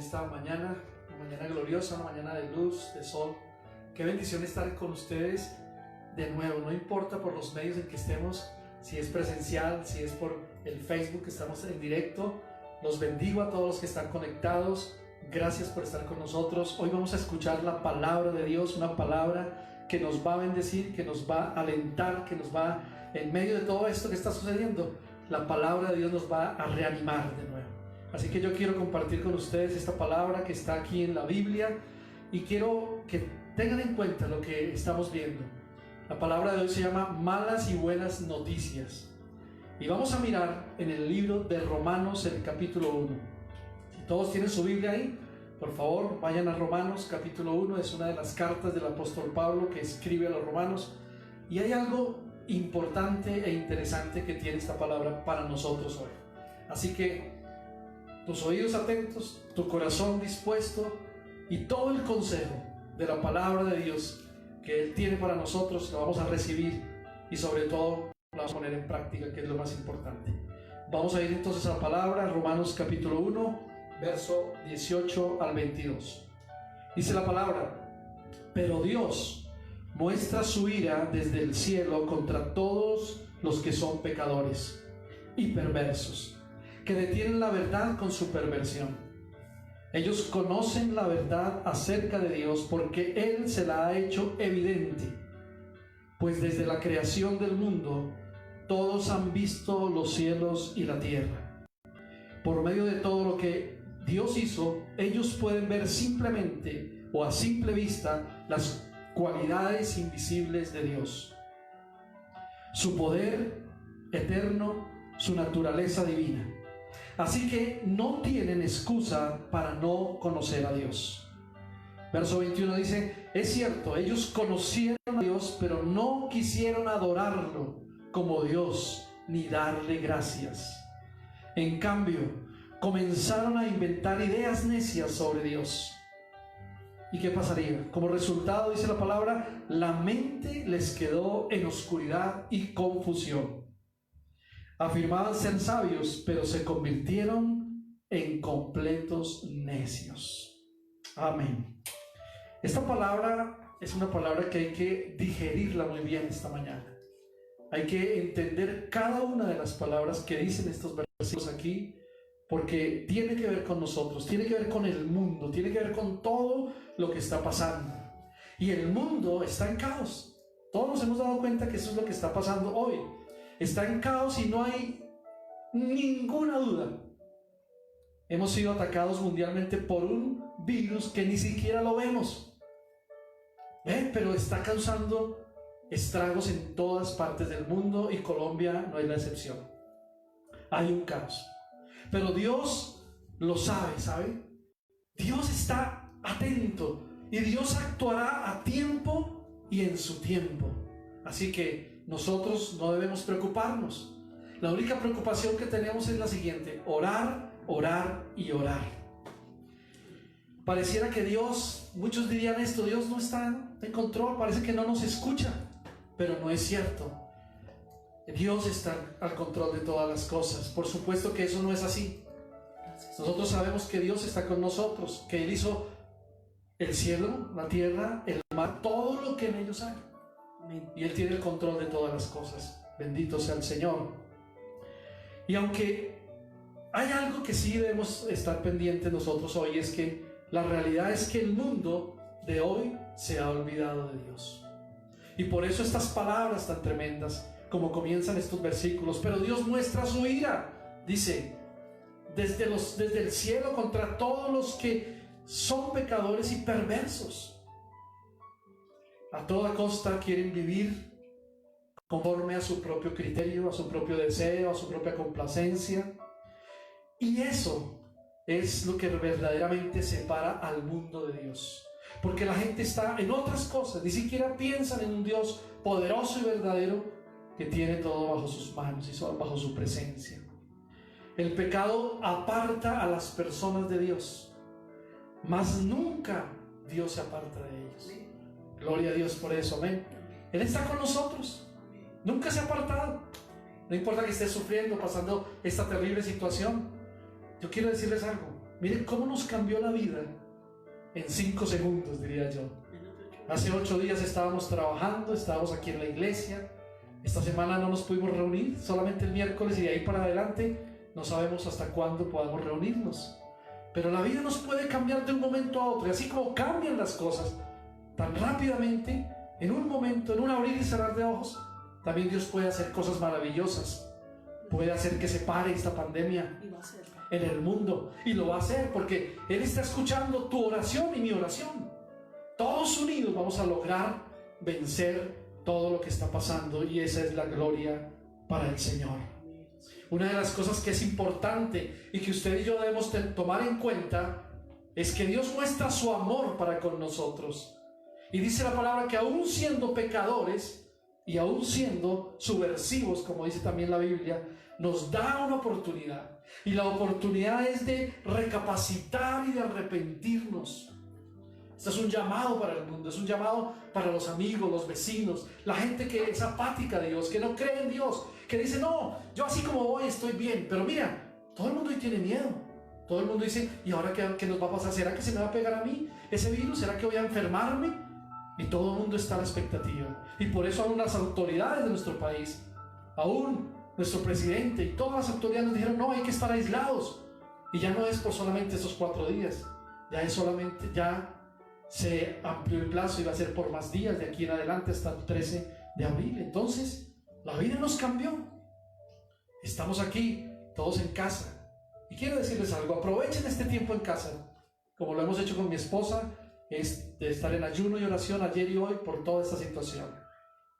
esta mañana, una mañana gloriosa, una mañana de luz, de sol. Qué bendición estar con ustedes de nuevo, no importa por los medios en que estemos, si es presencial, si es por el Facebook que estamos en directo. Los bendigo a todos los que están conectados. Gracias por estar con nosotros. Hoy vamos a escuchar la palabra de Dios, una palabra que nos va a bendecir, que nos va a alentar, que nos va, en medio de todo esto que está sucediendo, la palabra de Dios nos va a reanimar de nuevo. Así que yo quiero compartir con ustedes esta palabra que está aquí en la Biblia y quiero que tengan en cuenta lo que estamos viendo. La palabra de hoy se llama Malas y Buenas Noticias. Y vamos a mirar en el libro de Romanos, el capítulo 1. Si todos tienen su Biblia ahí, por favor, vayan a Romanos, capítulo 1. Es una de las cartas del apóstol Pablo que escribe a los romanos. Y hay algo importante e interesante que tiene esta palabra para nosotros hoy. Así que tus oídos atentos, tu corazón dispuesto y todo el consejo de la palabra de Dios que Él tiene para nosotros lo vamos a recibir y sobre todo lo vamos a poner en práctica, que es lo más importante. Vamos a ir entonces a la palabra, Romanos capítulo 1, verso 18 al 22. Dice la palabra: pero Dios muestra su ira desde el cielo contra todos los que son pecadores y perversos, que detienen la verdad con su perversión. Ellos conocen la verdad acerca de Dios porque Él se la ha hecho evidente, pues desde la creación del mundo todos han visto los cielos y la tierra. Por medio de todo lo que Dios hizo, ellos pueden ver simplemente o a simple vista las cualidades invisibles de Dios, su poder eterno, su naturaleza divina. Así que no tienen excusa para no conocer a Dios. Verso 21 dice: es cierto, ellos conocieron a Dios, pero no quisieron adorarlo como Dios ni darle gracias. En cambio, comenzaron a inventar ideas necias sobre Dios. ¿Y qué pasaría? Como resultado, dice la palabra, la mente les quedó en oscuridad y confusión. Afirmaban ser sabios, pero se convirtieron en completos necios. Amén. Esta palabra es una palabra que hay que digerirla muy bien esta mañana. Hay que entender cada una de las palabras que dicen estos versículos aquí, porque tiene que ver con nosotros, tiene que ver con el mundo, tiene que ver con todo lo que está pasando. Y el mundo está en caos. Todos nos hemos dado cuenta que eso es lo que está pasando hoy. Está en caos y no hay ninguna duda. Hemos sido atacados mundialmente por un virus que ni siquiera lo vemos, pero está causando estragos en todas partes del mundo y Colombia no es la excepción. Hay un caos, pero Dios lo ¿sabe? Dios está atento y Dios actuará a tiempo y en su tiempo. Así que nosotros no debemos preocuparnos. La única preocupación que tenemos es la siguiente: orar, orar y orar. Pareciera que Dios, muchos dirían esto, Dios no está en control, parece que no nos escucha, pero no es cierto. Dios está al control de todas las cosas. Por supuesto que eso no es así. Nosotros sabemos que Dios está con nosotros, que Él hizo el cielo, la tierra, el mar, todo lo que en ellos hay. Y Él tiene el control de todas las cosas. Bendito sea el Señor. Y aunque hay algo que sí debemos estar pendientes nosotros hoy, es que la realidad es que el mundo de hoy se ha olvidado de Dios. Y por eso estas palabras tan tremendas, como comienzan estos versículos: pero Dios muestra su ira, dice, desde el cielo contra todos los que son pecadores y perversos. A toda costa quieren vivir conforme a su propio criterio, a su propio deseo, a su propia complacencia. Y eso es lo que verdaderamente separa al mundo de Dios. Porque la gente está en otras cosas, ni siquiera piensan en un Dios poderoso y verdadero que tiene todo bajo sus manos y bajo su presencia. El pecado aparta a las personas de Dios, mas nunca Dios se aparta de ellos. Gloria a Dios por eso, amén. Él está con nosotros, nunca se ha apartado. No importa que estés sufriendo, pasando esta terrible situación. Yo quiero decirles algo: Miren cómo nos cambió la vida en 5 segundos, diría yo. Hace 8 días estábamos trabajando, estábamos aquí en la iglesia. Esta semana no nos pudimos reunir, solamente el miércoles, y de ahí para adelante no sabemos hasta cuándo podamos reunirnos. Pero la vida nos puede cambiar de un momento a otro, y así como cambian las cosas tan rápidamente, en un momento, en un abrir y cerrar de ojos, también Dios puede hacer cosas maravillosas. Puede hacer que se pare esta pandemia en el mundo, y lo va a hacer porque Él está escuchando tu oración y mi oración. Todos unidos vamos a lograr vencer todo lo que está pasando, y esa es la gloria para el Señor. Una de las cosas que es importante y que usted y yo debemos tomar en cuenta es que Dios muestra su amor para con nosotros. Y dice la palabra que aún siendo pecadores y aún siendo subversivos, como dice también la Biblia, nos da una oportunidad. Y la oportunidad es de recapacitar y de arrepentirnos. Este es un llamado para el mundo, es un llamado para los amigos, los vecinos, la gente que es apática de Dios, que no cree en Dios, que dice, no, yo así como voy estoy bien. Pero mira, todo el mundo hoy tiene miedo. Todo el mundo dice, ¿y ahora qué nos va a pasar? ¿Será que se me va a pegar a mí ese virus? ¿Será que voy a enfermarme? Y todo el mundo está a la expectativa. Y por eso aún las autoridades de nuestro país, aún nuestro presidente y todas las autoridades nos dijeron, no, hay que estar aislados. Y ya no es por solamente estos 4 días, ya se amplió el plazo y va a ser por más días de aquí en adelante hasta el 13 de abril. Entonces, la vida nos cambió. Estamos aquí, todos en casa. Y quiero decirles algo, aprovechen este tiempo en casa, como lo hemos hecho con mi esposa, es de estar en ayuno y oración ayer y hoy por toda esta situación.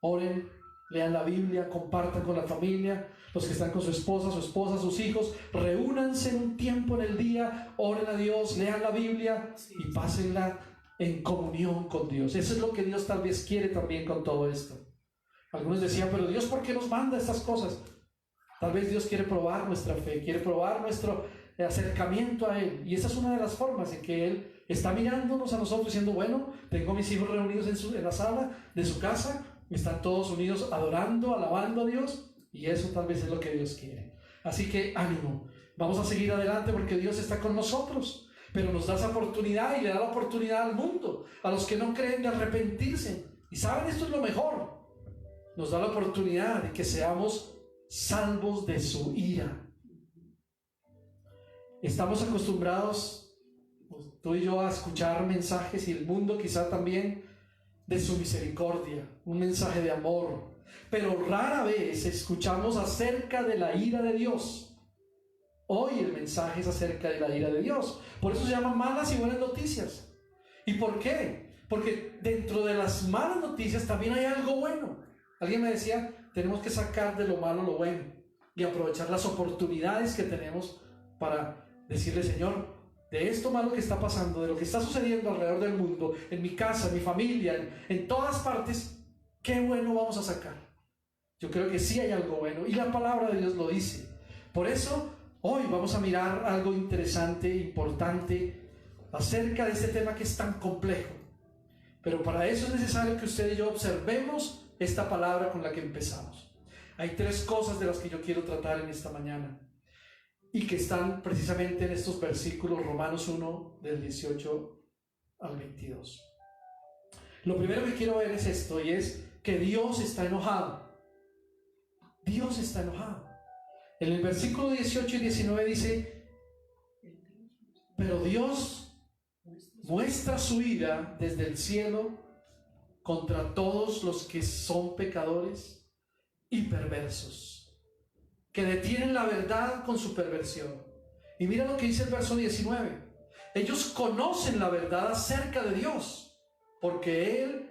Oren, lean la Biblia, compartan con la familia, los que están con su esposa, sus hijos, reúnanse en un tiempo en el día, oren a Dios, lean la Biblia y pásenla en comunión con Dios. Eso es lo que Dios tal vez quiere también con todo esto. Algunos decían, pero Dios, ¿por qué nos manda estas cosas? Tal vez Dios quiere probar nuestra fe, quiere probar nuestro acercamiento a Él, y esa es una de las formas en que Él está mirándonos a nosotros diciendo, bueno, tengo a mis hijos reunidos en la sala de su casa, están todos unidos adorando, alabando a Dios, y eso tal vez es lo que Dios quiere. Así que ánimo, vamos a seguir adelante porque Dios está con nosotros, pero nos da esa oportunidad y le da la oportunidad al mundo, a los que no creen, de arrepentirse. Y saben, esto es lo mejor, nos da la oportunidad de que seamos salvos de su ira. Estamos acostumbrados, tú y yo, a escuchar mensajes, y el mundo quizá también, de su misericordia, un mensaje de amor, pero rara vez escuchamos acerca de la ira de Dios. Hoy el mensaje es acerca de la ira de Dios, por eso se llaman malas y buenas noticias. ¿Y por qué? Porque dentro de las malas noticias también hay algo bueno. Alguien me decía, tenemos que sacar de lo malo lo bueno y aprovechar las oportunidades que tenemos para decirle, Señor, de esto malo que está pasando, de lo que está sucediendo alrededor del mundo, en mi casa, en mi familia, en todas partes, ¿qué bueno vamos a sacar? Yo creo que sí hay algo bueno, y la palabra de Dios lo dice. Por eso, hoy vamos a mirar algo interesante, importante, acerca de este tema que es tan complejo. Pero para eso es necesario que usted y yo observemos esta palabra con la que empezamos. Hay 3 cosas de las que yo quiero tratar en esta mañana, y que están precisamente en estos versículos, Romanos 1, del 18 al 22. Lo primero que quiero ver es esto, y es que Dios está enojado. Dios está enojado. En el versículo 18 y 19 dice, pero Dios muestra su ira desde el cielo contra todos los que son pecadores y perversos, que detienen la verdad con su perversión. Y mira lo que dice el verso 19. Ellos conocen la verdad acerca de Dios, porque Él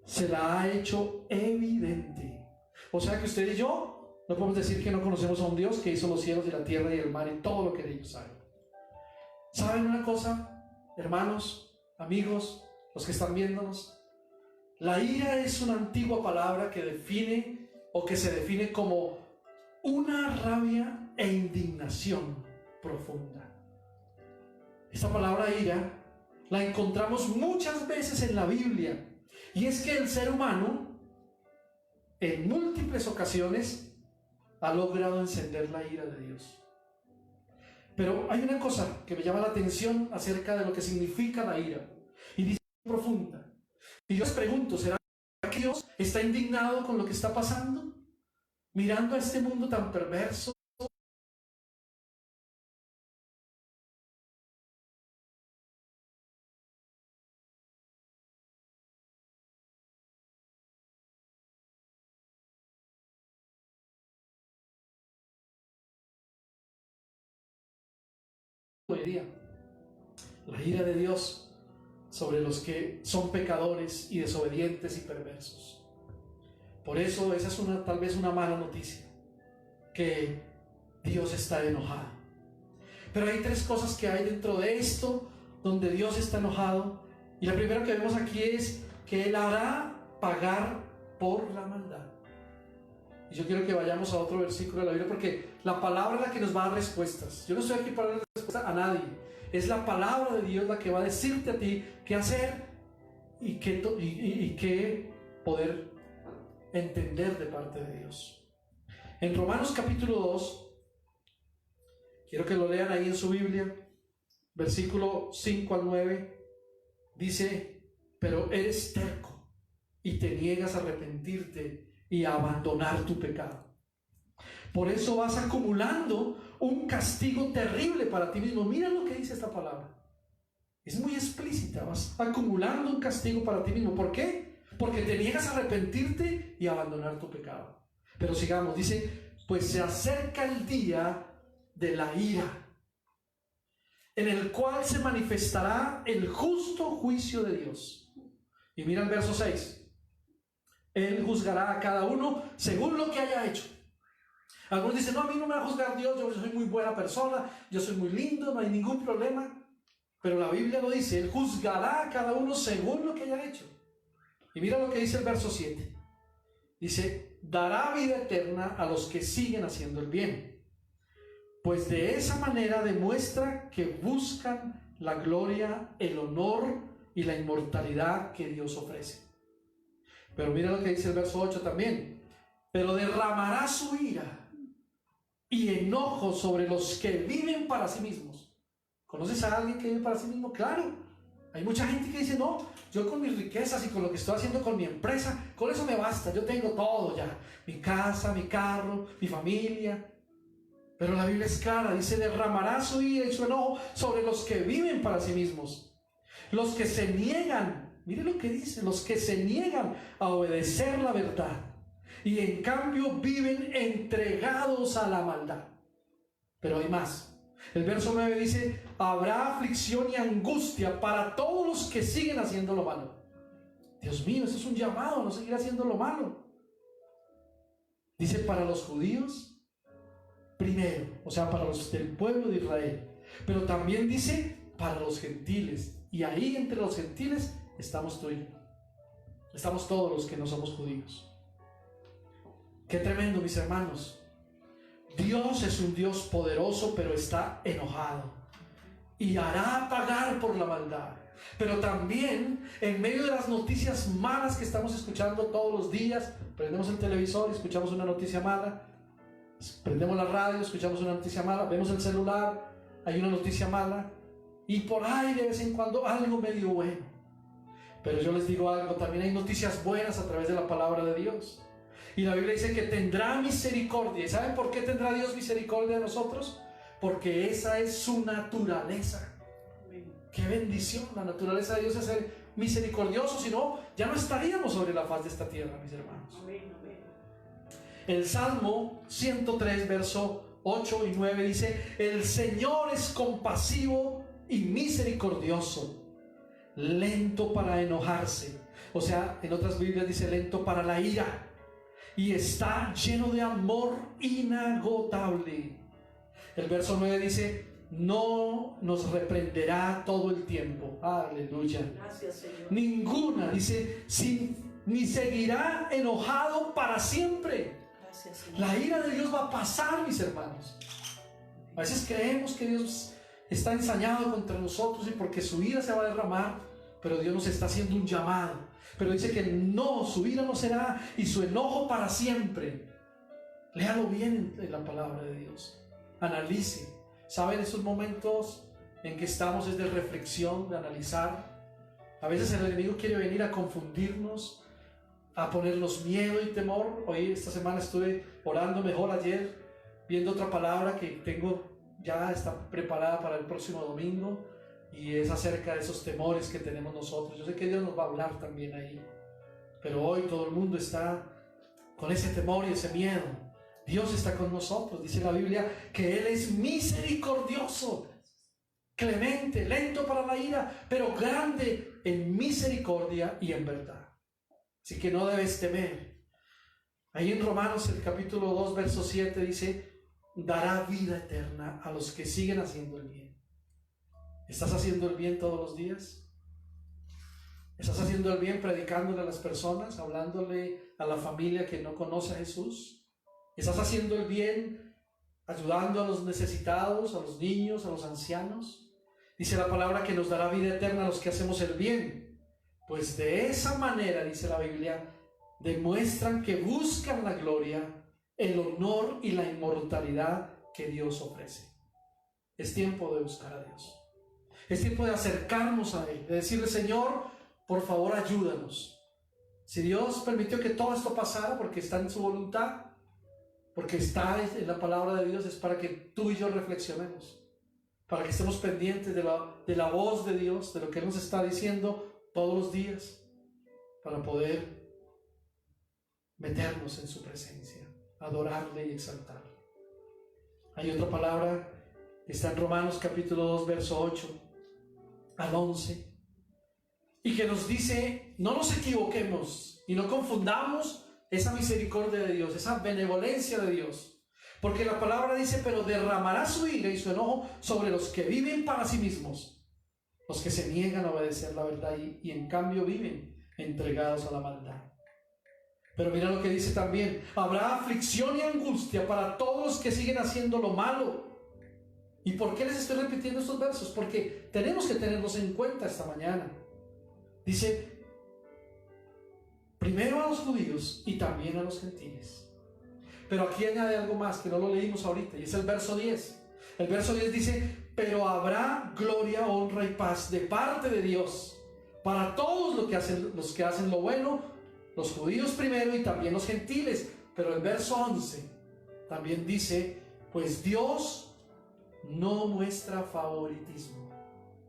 se la ha hecho evidente. O sea que usted y yo no podemos decir que no conocemos a un Dios que hizo los cielos y la tierra y el mar y todo lo que de ellos hay. ¿Saben una cosa, hermanos, amigos, los que están viéndonos? La ira es una antigua palabra que define, o que se define como una rabia e indignación profunda. Esta palabra ira la encontramos muchas veces en la Biblia, y es que el ser humano en múltiples ocasiones ha logrado encender la ira de Dios. Pero hay una cosa que me llama la atención acerca de lo que significa la ira. Y dice profunda. Y yo les pregunto, ¿será que Dios está indignado con lo que está pasando? Mirando a este mundo tan perverso. Hoy día, la ira de Dios sobre los que son pecadores y desobedientes y perversos. Por eso esa es tal vez una mala noticia, que Dios está enojado. Pero hay tres cosas que hay dentro de esto donde Dios está enojado, y la primera que vemos aquí es que Él hará pagar por la maldad. Y yo quiero que vayamos a otro versículo de la Biblia, porque la palabra es la que nos va a dar respuestas. Yo no estoy aquí para dar respuesta a nadie. Es la palabra de Dios la que va a decirte a ti qué hacer y qué poder entender de parte de Dios. En Romanos capítulo 2, quiero que lo lean ahí en su Biblia, versículo 5 al 9, dice: pero eres terco y te niegas a arrepentirte y a abandonar tu pecado. Por eso vas acumulando un castigo terrible para ti mismo. Mira lo que dice esta palabra. Es muy explícita. Vas acumulando un castigo para ti mismo. ¿Por qué? Porque te niegas a arrepentirte y a abandonar tu pecado. Pero sigamos. Dice: pues se acerca el día de la ira, en el cual se manifestará el justo juicio de Dios. Y mira el verso 6. Él juzgará a cada uno según lo que haya hecho. Algunos dicen: no, a mí no me va a juzgar Dios, yo soy muy buena persona, yo soy muy lindo, no hay ningún problema. Pero la Biblia lo dice: Él juzgará a cada uno según lo que haya hecho. Y mira lo que dice el verso 7. Dice: dará vida eterna a los que siguen haciendo el bien, pues de esa manera demuestra que buscan la gloria, el honor y la inmortalidad que Dios ofrece. Pero mira lo que dice el verso 8 también: pero derramará su ira y enojo sobre los que viven para sí mismos. ¿Conoces a alguien que vive para sí mismo? Claro, hay mucha gente que dice: no, yo con mis riquezas y con lo que estoy haciendo con mi empresa, con eso me basta, yo tengo todo ya, mi casa, mi carro, mi familia. Pero la Biblia es clara, dice: derramará su ira y su enojo sobre los que viven para sí mismos, los que se niegan. Mire lo que dice: los que se niegan a obedecer la verdad y en cambio viven entregados a la maldad. Pero hay más. El verso 9 dice: habrá aflicción y angustia para todos los que siguen haciendo lo malo. Dios mío, eso es un llamado a no seguir haciendo lo malo. Dice: para los judíos primero, o sea, para los del pueblo de Israel. Pero también dice: para los gentiles. Y ahí entre los gentiles estamos tú y yo. Estamos todos los que no somos judíos. Qué tremendo, mis hermanos. Dios es un Dios poderoso, pero está enojado y hará pagar por la maldad. Pero también, en medio de las noticias malas que estamos escuchando todos los días, prendemos el televisor y escuchamos una noticia mala, prendemos la radio, escuchamos una noticia mala, vemos el celular, hay una noticia mala, y por ahí de vez en cuando algo medio bueno. Pero yo les digo algo, también hay noticias buenas a través de la palabra de Dios. Y la Biblia dice que tendrá misericordia. ¿Y saben por qué tendrá Dios misericordia de nosotros? Porque esa es su naturaleza. Qué bendición. La naturaleza de Dios es ser misericordioso. Si no, ya no estaríamos sobre la faz de esta tierra, mis hermanos. El Salmo 103, verso 8 y 9 dice: el Señor es compasivo y misericordioso, lento para enojarse. O sea, en otras Biblias dice lento para la ira, y está lleno de amor inagotable. El verso 9 dice: no nos reprenderá todo el tiempo. Aleluya. Gracias, Señor. Ninguna, dice, ni seguirá enojado para siempre. Gracias, Señor. La ira de Dios va a pasar, mis hermanos. A veces creemos que Dios está ensañado contra nosotros y porque su ira se va a derramar, pero Dios nos está haciendo un llamado. Pero dice que no, su ira no será y su enojo para siempre. Léalo bien en la palabra de Dios. Analice. ¿Saben? Esos momentos en que estamos es de reflexión, de analizar. A veces el enemigo quiere venir a confundirnos, a ponernos miedo y temor. Hoy, esta semana estuve orando mejor, ayer, viendo otra palabra que tengo, ya está preparada para el próximo domingo, y es acerca de esos temores que tenemos nosotros. Yo sé que Dios nos va a hablar también ahí, pero hoy todo el mundo está con ese temor y ese miedo. Dios está con nosotros. Dice la Biblia que Él es misericordioso, clemente, lento para la ira, pero grande en misericordia y en verdad. Así que no debes temer. Ahí en Romanos, el capítulo 2, verso 7 dice: dará vida eterna a los que siguen haciendo el bien. ¿Estás haciendo el bien todos los días? ¿Estás haciendo el bien predicándole a las personas, hablándole a la familia que no conoce a Jesús? ¿Estás haciendo el bien ayudando a los necesitados, a los niños, a los ancianos? Dice la palabra que nos dará vida eterna a los que hacemos el bien. Pues de esa manera, dice la Biblia, demuestran que buscan la gloria, el honor y la inmortalidad que Dios ofrece. Es tiempo de buscar a Dios. Es tiempo de acercarnos a Él, de decirle: Señor, por favor, ayúdanos. Si Dios permitió que todo esto pasara, porque está en su voluntad, porque está en la palabra de Dios, es para que tú y yo reflexionemos, para que estemos pendientes de la voz de Dios, de lo que Él nos está diciendo todos los días, para poder meternos en su presencia, adorarle y exaltarle. Hay otra palabra que está en Romanos capítulo 2, verso 8 al 11, y que nos dice: no nos equivoquemos y no confundamos esa misericordia de Dios, esa benevolencia de Dios, porque la palabra dice: pero derramará su ira y su enojo sobre los que viven para sí mismos, los que se niegan a obedecer la verdad y en cambio viven entregados a la maldad. Pero mira lo que dice también: habrá aflicción y angustia para todos los que siguen haciendo lo malo. ¿Y por qué les estoy repitiendo estos versos? Porque tenemos que tenerlos en cuenta esta mañana. Dice: primero a los judíos y también a los gentiles. Pero aquí añade algo más que no lo leímos ahorita, y es el verso 10. El verso 10 dice: pero habrá gloria, honra y paz de parte de Dios para todos los que hacen lo bueno, los judíos primero y también los gentiles. Pero el verso 11 también dice: pues Dios no muestra favoritismo.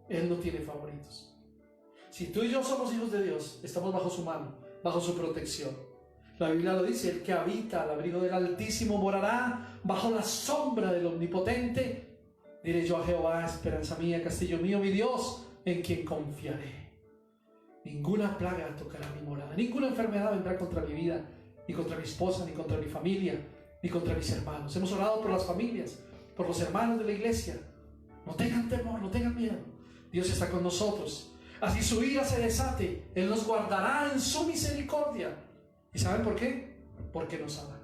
Él no tiene favoritos. Si tú y yo somos hijos de Dios, estamos bajo su mano, bajo su protección. La Biblia lo dice: el que habita al abrigo del Altísimo morará bajo la sombra del Omnipotente. Diré yo a Jehová: esperanza mía, castillo mío, mi Dios, en quien confiaré. Ninguna plaga tocará mi morada, ninguna enfermedad vendrá contra mi vida, ni contra mi esposa, ni contra mi familia, ni contra mis hermanos. Hemos orado por las familias, por los hermanos de la iglesia. No tengan temor, no tengan miedo. Dios está con nosotros. Así su ira se desate, Él nos guardará en su misericordia. ¿Y saben por qué? Porque nos ama,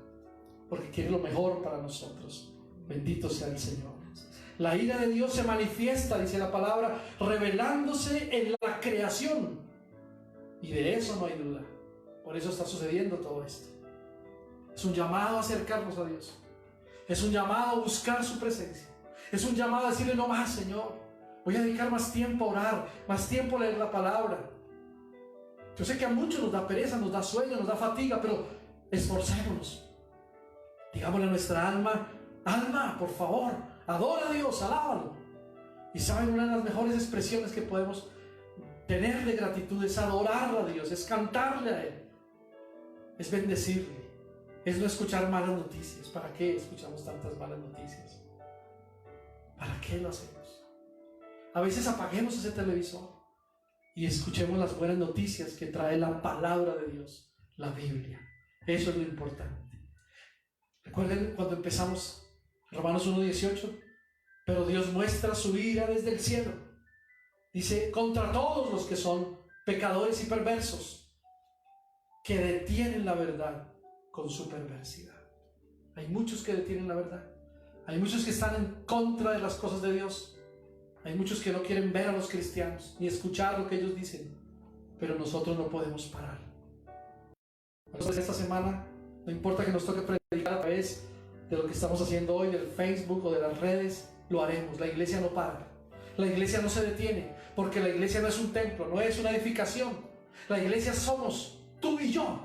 porque quiere lo mejor para nosotros. Bendito sea el Señor. La ira de Dios se manifiesta, dice la palabra, revelándose en la creación, y de eso no hay duda. Por eso está sucediendo todo esto. Es un llamado a acercarnos a Dios, es un llamado a buscar su presencia, es un llamado a decirle: no más, Señor, voy a dedicar más tiempo a orar, más tiempo a leer la palabra. Yo sé que a muchos nos da pereza, nos da sueño, nos da fatiga, pero esforcémonos. Digámosle a nuestra alma: alma, por favor, adora a Dios, alábalo. Y saben, una de las mejores expresiones que podemos tener de gratitud es adorar a Dios, es cantarle a Él, es bendecirle, es no escuchar malas noticias. ¿Para qué escuchamos tantas malas noticias? ¿Para qué lo hacemos? A veces apaguemos ese televisor y escuchemos las buenas noticias que trae la palabra de Dios, la Biblia. Eso es lo importante. Recuerden cuando empezamos Romanos 1:18: pero Dios muestra su ira desde el cielo, dice, contra todos los que son pecadores y perversos, que detienen la verdad con su perversidad. Hay muchos que detienen la verdad. Hay muchos que están en contra de las cosas de Dios. Hay muchos que no quieren ver a los cristianos ni escuchar lo que ellos dicen. Pero nosotros no podemos parar. Entonces, esta semana, no importa que nos toque predicar a través de lo que estamos haciendo hoy, del Facebook o de las redes, lo haremos. La iglesia no para. La iglesia no se detiene, porque la iglesia no es un templo, no es una edificación. La iglesia somos tú y yo.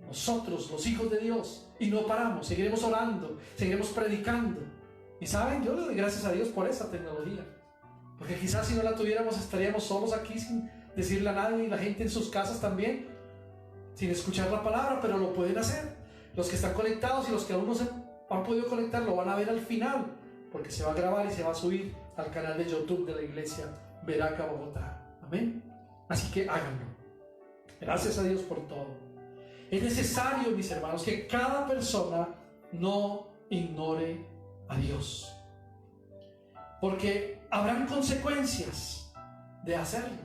Nosotros, los hijos de Dios. Y no paramos, seguiremos orando, seguiremos predicando. Y saben, yo le doy gracias a Dios por esa tecnología. Porque quizás si no la tuviéramos estaríamos solos aquí sin decirle a nadie, y la gente en sus casas también, sin escuchar la palabra, pero lo pueden hacer. Los que están conectados y los que aún no se han podido conectar lo van a ver al final, porque se va a grabar y se va a subir al canal de YouTube de la iglesia Veraca Bogotá. Amén. Así que háganlo. Gracias a Dios por todo. Es necesario, mis hermanos, que cada persona no ignore a Dios, porque habrán consecuencias de hacerlo.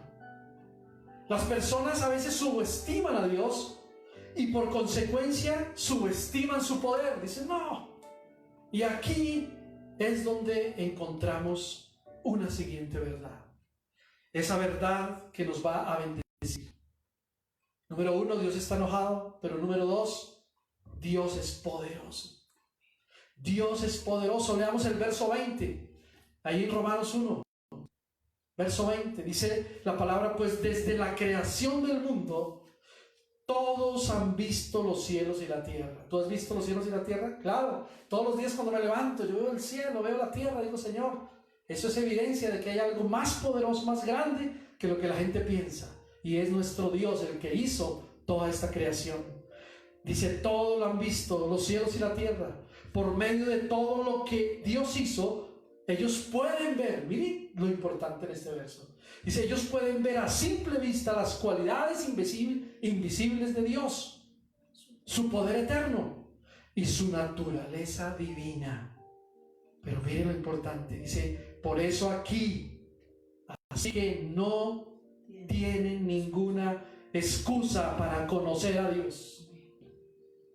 Las personas a veces subestiman a Dios y por consecuencia subestiman su poder. Dicen no. Y aquí es donde encontramos una siguiente verdad. Esa verdad que nos va a bendecir. Número 1, Dios está enojado, pero número 2, Dios es poderoso. Dios es poderoso. Leamos el verso 20, ahí en Romanos 1, verso 20, dice la palabra: pues desde la creación del mundo, todos han visto los cielos y la tierra. ¿Tú has visto los cielos y la tierra? Claro, todos los días cuando me levanto, yo veo el cielo, veo la tierra, digo, Señor, eso es evidencia de que hay algo más poderoso, más grande que lo que la gente piensa. Y es nuestro Dios el que hizo toda esta creación. Dice, todo lo han visto, los cielos y la tierra. Por medio de todo lo que Dios hizo, ellos pueden ver. Miren lo importante en este verso. Dice, ellos pueden ver a simple vista las cualidades invisibles de Dios, su poder eterno y su naturaleza divina. Pero miren lo importante. Dice, por eso aquí, así que no tienen ninguna excusa para conocer a Dios.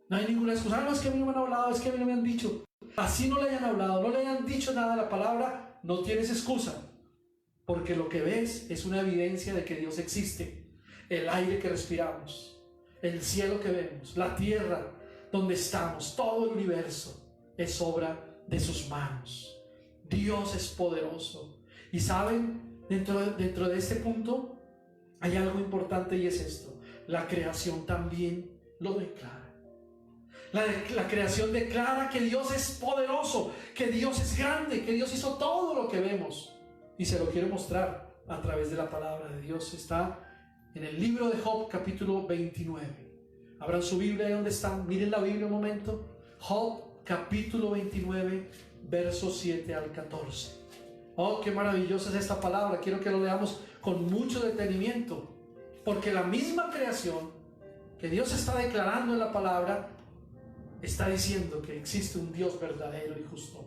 No hay ninguna excusa. No, es que a mí no me han hablado, es que a mí no me han dicho. Así no le hayan hablado, no le hayan dicho nada de la palabra, no tienes excusa. Porque lo que ves es una evidencia de que Dios existe. El aire que respiramos, el cielo que vemos, la tierra donde estamos, todo el universo es obra de sus manos. Dios es poderoso. Y saben, dentro de este punto hay algo importante, y es esto: la creación también lo declara. La creación declara que Dios es poderoso, que Dios es grande, que Dios hizo todo lo que vemos. Y se lo quiero mostrar a través de la palabra de Dios. Está en el libro de Job, capítulo 29. Abran su Biblia ahí donde están. Miren la Biblia un momento. Job, capítulo 29, versos 7 al 14. Oh, qué maravillosa es esta palabra. Quiero que lo leamos con mucho detenimiento, porque la misma creación que Dios está declarando en la palabra está diciendo que existe un Dios verdadero y justo.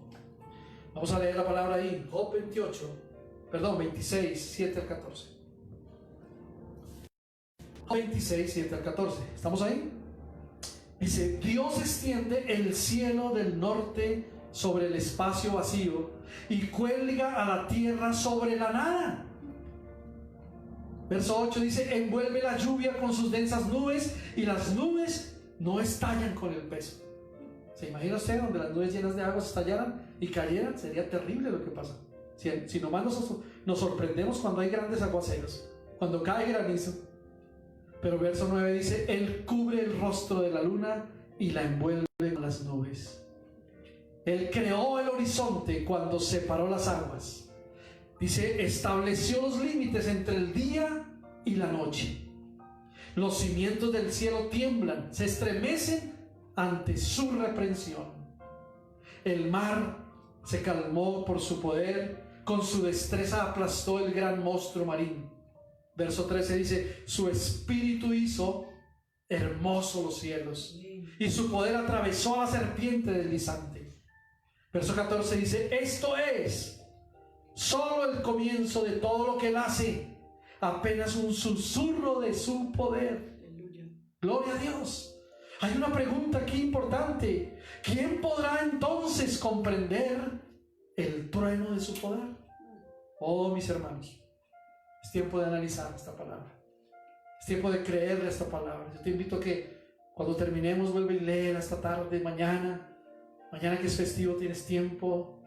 Vamos a leer la palabra ahí, Job 26, 7 al 14. Job 26, 7 al 14. ¿Estamos ahí? Dice, Dios extiende el cielo del norte sobre el espacio vacío y cuelga a la tierra sobre la nada. Verso 8 dice, envuelve la lluvia con sus densas nubes y las nubes no estallan con el peso. ¿Se imagina usted donde las nubes llenas de agua estallaran y cayeran? Sería terrible lo que pasa. Si nomás nos sorprendemos cuando hay grandes aguaceros, cuando cae granizo. Pero verso 9 dice, Él cubre el rostro de la luna y la envuelve con las nubes. Él creó el horizonte cuando separó las aguas. Dice, estableció los límites entre el día y la noche. Los cimientos del cielo tiemblan, se estremecen ante su reprensión. El mar se calmó por su poder, con su destreza aplastó el gran monstruo marino. Verso 13 dice, su espíritu hizo hermosos los cielos y su poder atravesó a la serpiente deslizante. Verso 14 dice, esto es solo el comienzo de todo lo que Él hace, apenas un susurro de su poder. Gloria a Dios. Hay una pregunta aquí importante. ¿Quién podrá entonces comprender el trueno de su poder? Oh, mis hermanos, es tiempo de analizar esta palabra. Es tiempo de creerle a esta palabra. Yo te invito a que cuando terminemos vuelva y léela esta tarde, mañana que es festivo tienes tiempo.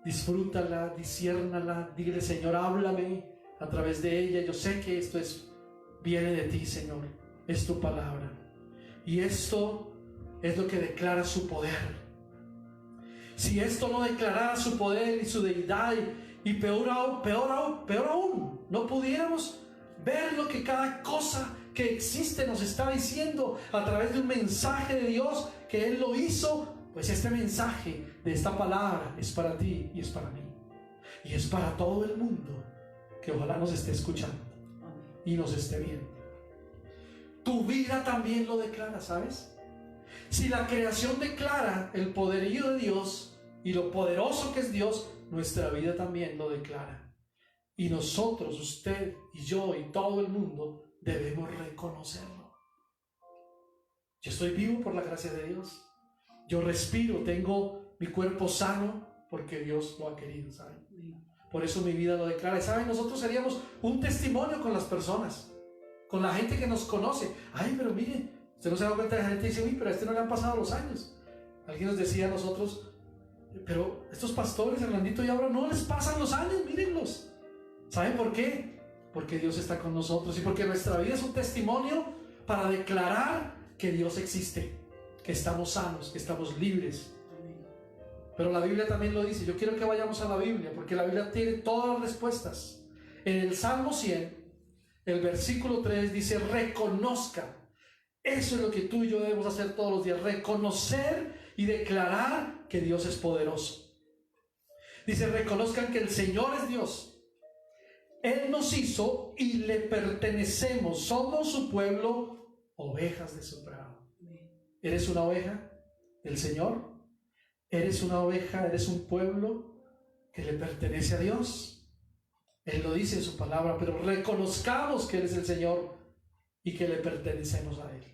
disfrútala, disciérnala, dile: Señor, háblame a través de ella. Yo sé que esto viene de ti, Señor, es tu palabra, y esto es lo que declara su poder. Si esto no declarara su poder y su deidad, y peor aún, no pudiéramos ver lo que cada cosa que existe nos está diciendo a través de un mensaje de Dios que Él lo hizo, pues este mensaje de esta palabra es para ti y es para mí y es para todo el mundo que ojalá nos esté escuchando y nos esté viendo. Tu vida también lo declara, ¿sabes? Si la creación declara el poderío de Dios y lo poderoso que es Dios, nuestra vida también lo declara. Y nosotros, usted y yo y todo el mundo, debemos reconocerlo. Yo estoy vivo por la gracia de Dios. Yo respiro, tengo mi cuerpo sano porque Dios lo ha querido, ¿saben? Por eso mi vida lo declara. Y ¿saben? Nosotros seríamos un testimonio con las personas, con la gente que nos conoce. Ay, pero mire, usted no se da cuenta de la gente y dice: uy, pero a este no le han pasado los años. Alguien nos decía a nosotros: pero estos pastores, Hernandito y Abraham, no les pasan los años, mírenlos. ¿Saben por qué? Porque Dios está con nosotros y porque nuestra vida es un testimonio para declarar que Dios existe, que estamos sanos, que estamos libres. Pero la Biblia también lo dice. Yo quiero que vayamos a la Biblia, porque la Biblia tiene todas las respuestas. En el Salmo 100, el versículo 3 dice: reconozca. Eso es lo que tú y yo debemos hacer todos los días: reconocer y declarar que Dios es poderoso. Dice: reconozcan que el Señor es Dios. Él nos hizo y le pertenecemos. Somos su pueblo, ovejas de su prado. ¿Eres una oveja del Señor? ¿Eres una oveja? ¿Eres un pueblo que le pertenece a Dios? Él lo dice en su palabra. Pero reconozcamos que Él es el Señor y que le pertenecemos a Él.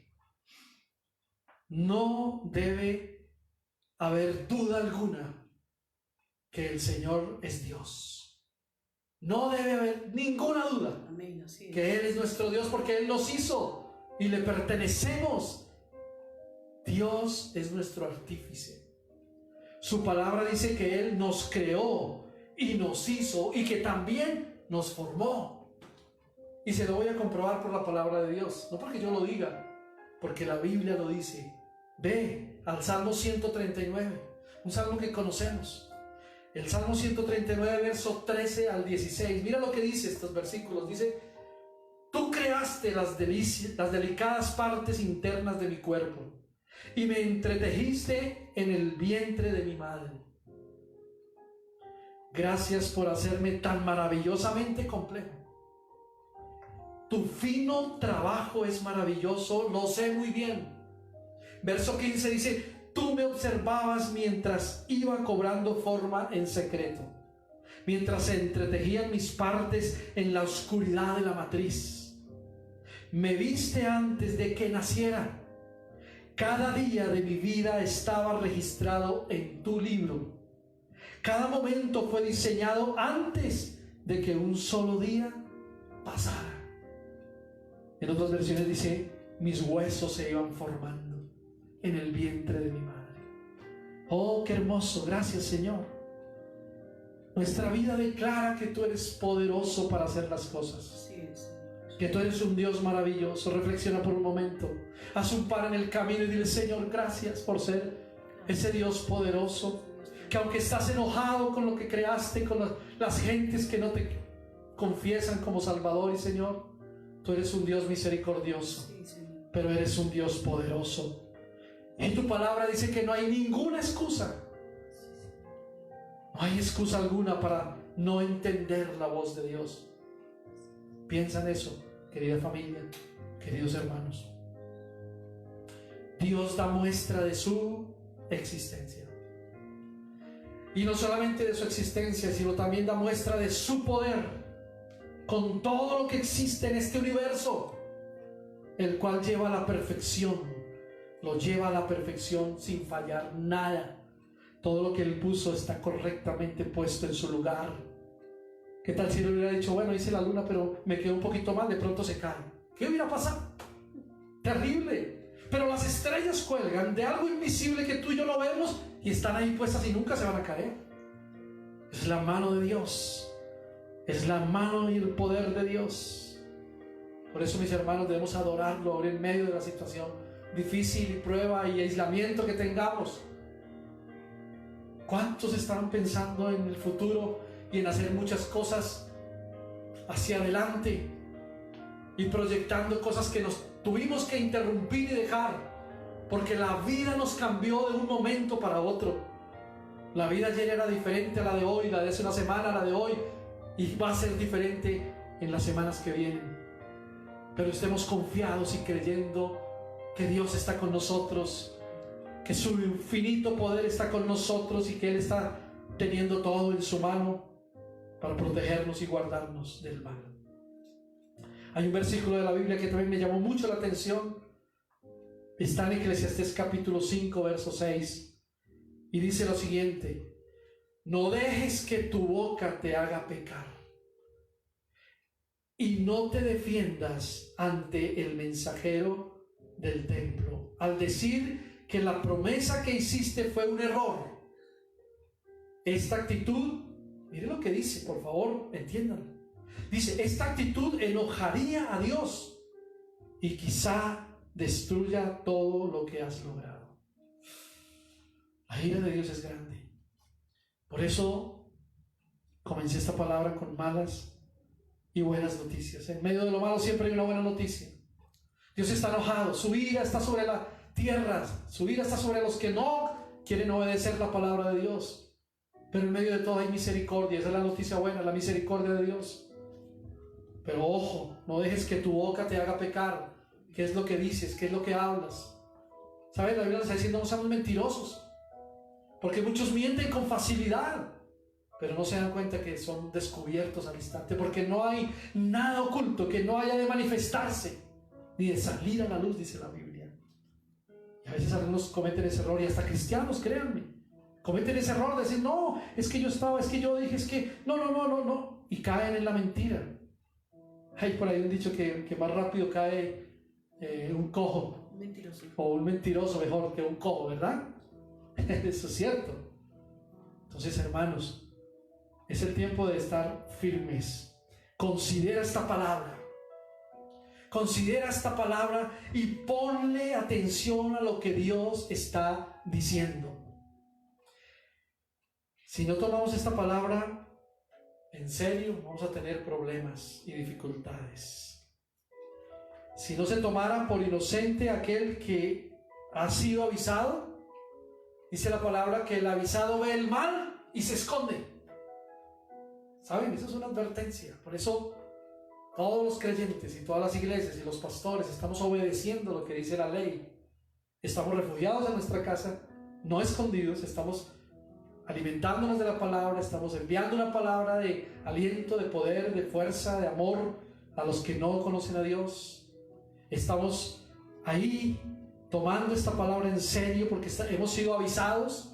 No debe haber duda alguna que el Señor es Dios. No debe haber ninguna duda. Amén, así es. Que Él es nuestro Dios, porque Él nos hizo y le pertenecemos. Dios es nuestro artífice. Su palabra dice que Él nos creó y nos hizo y que también nos formó. Y se lo voy a comprobar por la palabra de Dios, no porque yo lo diga, porque la Biblia lo dice. Ve al Salmo 139, un salmo que conocemos. El Salmo 139, verso 13 al 16. Mira lo que dice estos versículos. Dice: tú creaste las delicadas partes internas de mi cuerpo y me entretejiste en el vientre de mi madre. Gracias por hacerme tan maravillosamente complejo. Tu fino trabajo es maravilloso, lo sé muy bien. Verso 15 dice: tú me observabas mientras iba cobrando forma en secreto, mientras se entretejían mis partes en la oscuridad de la matriz. Me viste antes de que naciera. Cada día de mi vida estaba registrado en tu libro. Cada momento fue diseñado antes de que un solo día pasara. En otras versiones dice: mis huesos se iban formando en el vientre de mi madre. Oh, qué hermoso. Gracias, Señor. Nuestra vida declara que tú eres poderoso para hacer las cosas, que tú eres un Dios maravilloso. Reflexiona por un momento, haz un par en el camino y dile: Señor, gracias por ser ese Dios poderoso, que aunque estás enojado con lo que creaste, con las gentes que no te confiesan como Salvador y Señor, tú eres un Dios misericordioso, pero eres un Dios poderoso. En tu palabra dice que no hay ninguna excusa. No hay excusa alguna para no entender la voz de Dios. Piensa en eso, querida familia, queridos hermanos. Dios da muestra de su existencia. Y no solamente de su existencia, sino también da muestra de su poder con todo lo que existe en este universo, el cual lleva a la perfección. Lo lleva a la perfección sin fallar nada. Todo lo que Él puso está correctamente puesto en su lugar. ¿Qué tal si Él hubiera dicho: bueno, hice la luna, pero me quedó un poquito mal, de pronto se cae? ¿Qué hubiera pasado? Terrible. Pero las estrellas cuelgan de algo invisible que tú y yo no vemos y están ahí puestas y nunca se van a caer. Es la mano de Dios. Es la mano y el poder de Dios. Por eso, mis hermanos, debemos adorarlo ahora en medio de la situación difícil y prueba y aislamiento que tengamos. ¿Cuántos están pensando en el futuro y en hacer muchas cosas hacia adelante y proyectando cosas que nos tuvimos que interrumpir y dejar porque la vida nos cambió de un momento para otro? La vida ayer era diferente a la de hoy, la de hace una semana a la de hoy, y va a ser diferente en las semanas que vienen. Pero estemos confiados y creyendo que Dios está con nosotros, que su infinito poder está con nosotros y que Él está teniendo todo en su mano para protegernos y guardarnos del mal. Hay un versículo de la Biblia que también me llamó mucho la atención. Está en Eclesiastés capítulo 5, verso 6, y dice lo siguiente: no dejes que tu boca te haga pecar, y no te defiendas ante el mensajero del templo al decir que la promesa que hiciste fue un error. Esta actitud, mire lo que dice, por favor, entiéndanlo. Dice, esta actitud enojaría a Dios y quizá destruya todo lo que has logrado. La ira de Dios es grande. Por eso comencé esta palabra con malas y buenas noticias. En medio de lo malo siempre hay una buena noticia. Dios está enojado, su ira está sobre la tierra, su ira está sobre los que no quieren obedecer la palabra de Dios. Pero en medio de todo hay misericordia. Esa es la noticia buena, la misericordia de Dios. Pero ojo, no dejes que tu boca te haga pecar. ¿Qué es lo que dices? ¿Qué es lo que hablas? ¿Sabes? La Biblia nos está diciendo no seamos mentirosos, porque muchos mienten con facilidad, pero no se dan cuenta que son descubiertos al instante, porque no hay nada oculto que no haya de manifestarse ni de salir a la luz, dice la Biblia. Y a veces algunos cometen ese error, y hasta cristianos, créanme, cometen ese error de decir, no, es que yo estaba, es que yo dije, es que no, y caen en la mentira. Hay por ahí un dicho que más rápido cae un cojo, mentiroso, o un mentiroso mejor que un cojo, ¿verdad? Eso es cierto. Entonces, hermanos, es el tiempo de estar firmes. Considera esta palabra. Considera esta palabra y ponle atención a lo que Dios está diciendo. Si no tomamos esta palabra en serio, vamos a tener problemas y dificultades. Si no se tomara por inocente aquel que ha sido avisado, dice la palabra que el avisado ve el mal y se esconde. ¿Saben? Eso es una advertencia. Por eso todos los creyentes y todas las iglesias y los pastores estamos obedeciendo lo que dice la ley. Estamos refugiados en nuestra casa, no escondidos, estamos alimentándonos de la palabra, estamos enviando una palabra de aliento, de poder, de fuerza, de amor a los que no conocen a Dios. Estamos ahí tomando esta palabra en serio porque hemos sido avisados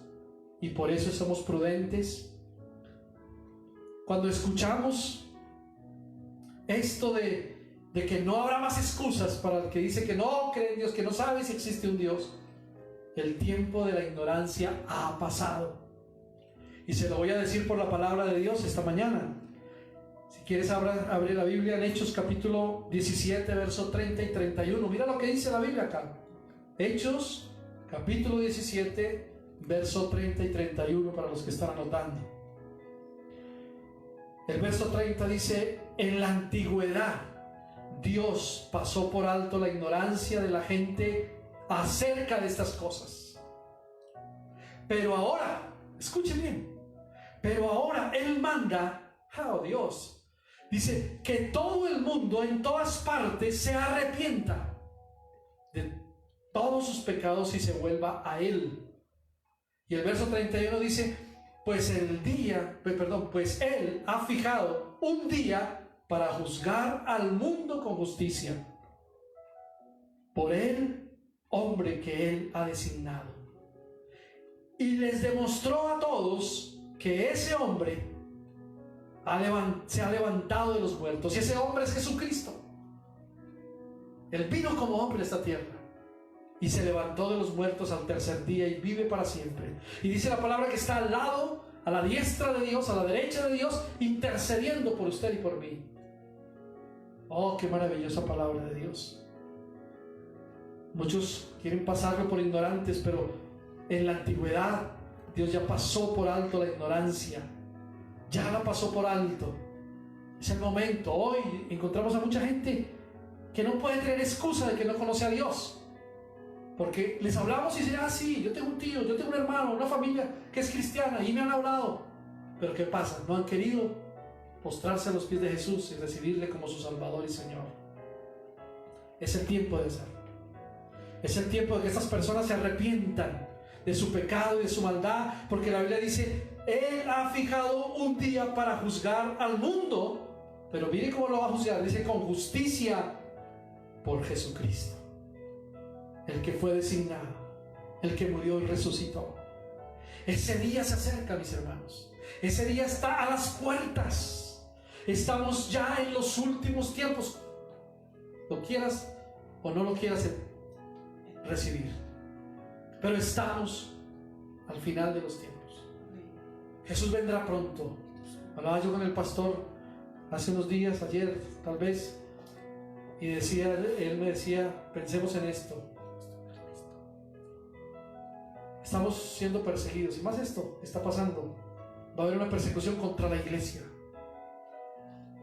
y por eso somos prudentes. Cuando escuchamos esto de que no habrá más excusas para el que dice que no cree en Dios, que no sabe si existe un Dios, el tiempo de la ignorancia ha pasado. Y se lo voy a decir por la palabra de Dios esta mañana. Si quieres, abre la Biblia en Hechos capítulo 17, verso 30 y 31. Mira lo que dice la Biblia acá. Hechos capítulo 17, verso 30 y 31 para los que están anotando. El verso 30 dice: en la antigüedad Dios pasó por alto la ignorancia de la gente acerca de estas cosas. Pero ahora, escuchen bien, pero ahora Él manda, oh Dios, dice que todo el mundo en todas partes se arrepienta de todos sus pecados y se vuelva a Él. Y el verso 31 dice: pues Él ha fijado un día para juzgar al mundo con justicia por el hombre que Él ha designado. Y les demostró a todos que ese hombre se ha levantado de los muertos, y ese hombre es Jesucristo. Él vino como hombre a esta tierra y se levantó de los muertos al tercer día y vive para siempre. Y dice la palabra que está al lado a la diestra de Dios, a la derecha de Dios, intercediendo por usted y por mí. Oh, qué maravillosa palabra de Dios. Muchos quieren pasarlo por ignorantes, pero en la antigüedad Dios ya pasó por alto la ignorancia, ya la pasó por alto. Es el momento. Hoy encontramos a mucha gente que no puede tener excusa de que no conoce a Dios, porque les hablamos y dicen: ah, sí, yo tengo un tío, yo tengo un hermano, una familia que es cristiana, y me han hablado. Pero ¿qué pasa? No han querido postrarse a los pies de Jesús y recibirle como su Salvador y Señor. Es el tiempo de hacerlo. Es el tiempo de que estas personas se arrepientan de su pecado y de su maldad, porque la Biblia dice: Él ha fijado un día para juzgar al mundo, pero mire cómo lo va a juzgar. Dice: con justicia por Jesucristo, el que fue designado, el que murió y resucitó. Ese día se acerca, mis hermanos. Ese día está a las puertas. Estamos ya en los últimos tiempos. Lo quieras o no lo quieras recibir, pero estamos al final de los tiempos. Jesús vendrá pronto. Hablaba yo con el pastor hace unos días, ayer tal vez, y él me decía: pensemos en esto. Estamos siendo perseguidos, y más esto está pasando. Va a haber una persecución contra la iglesia.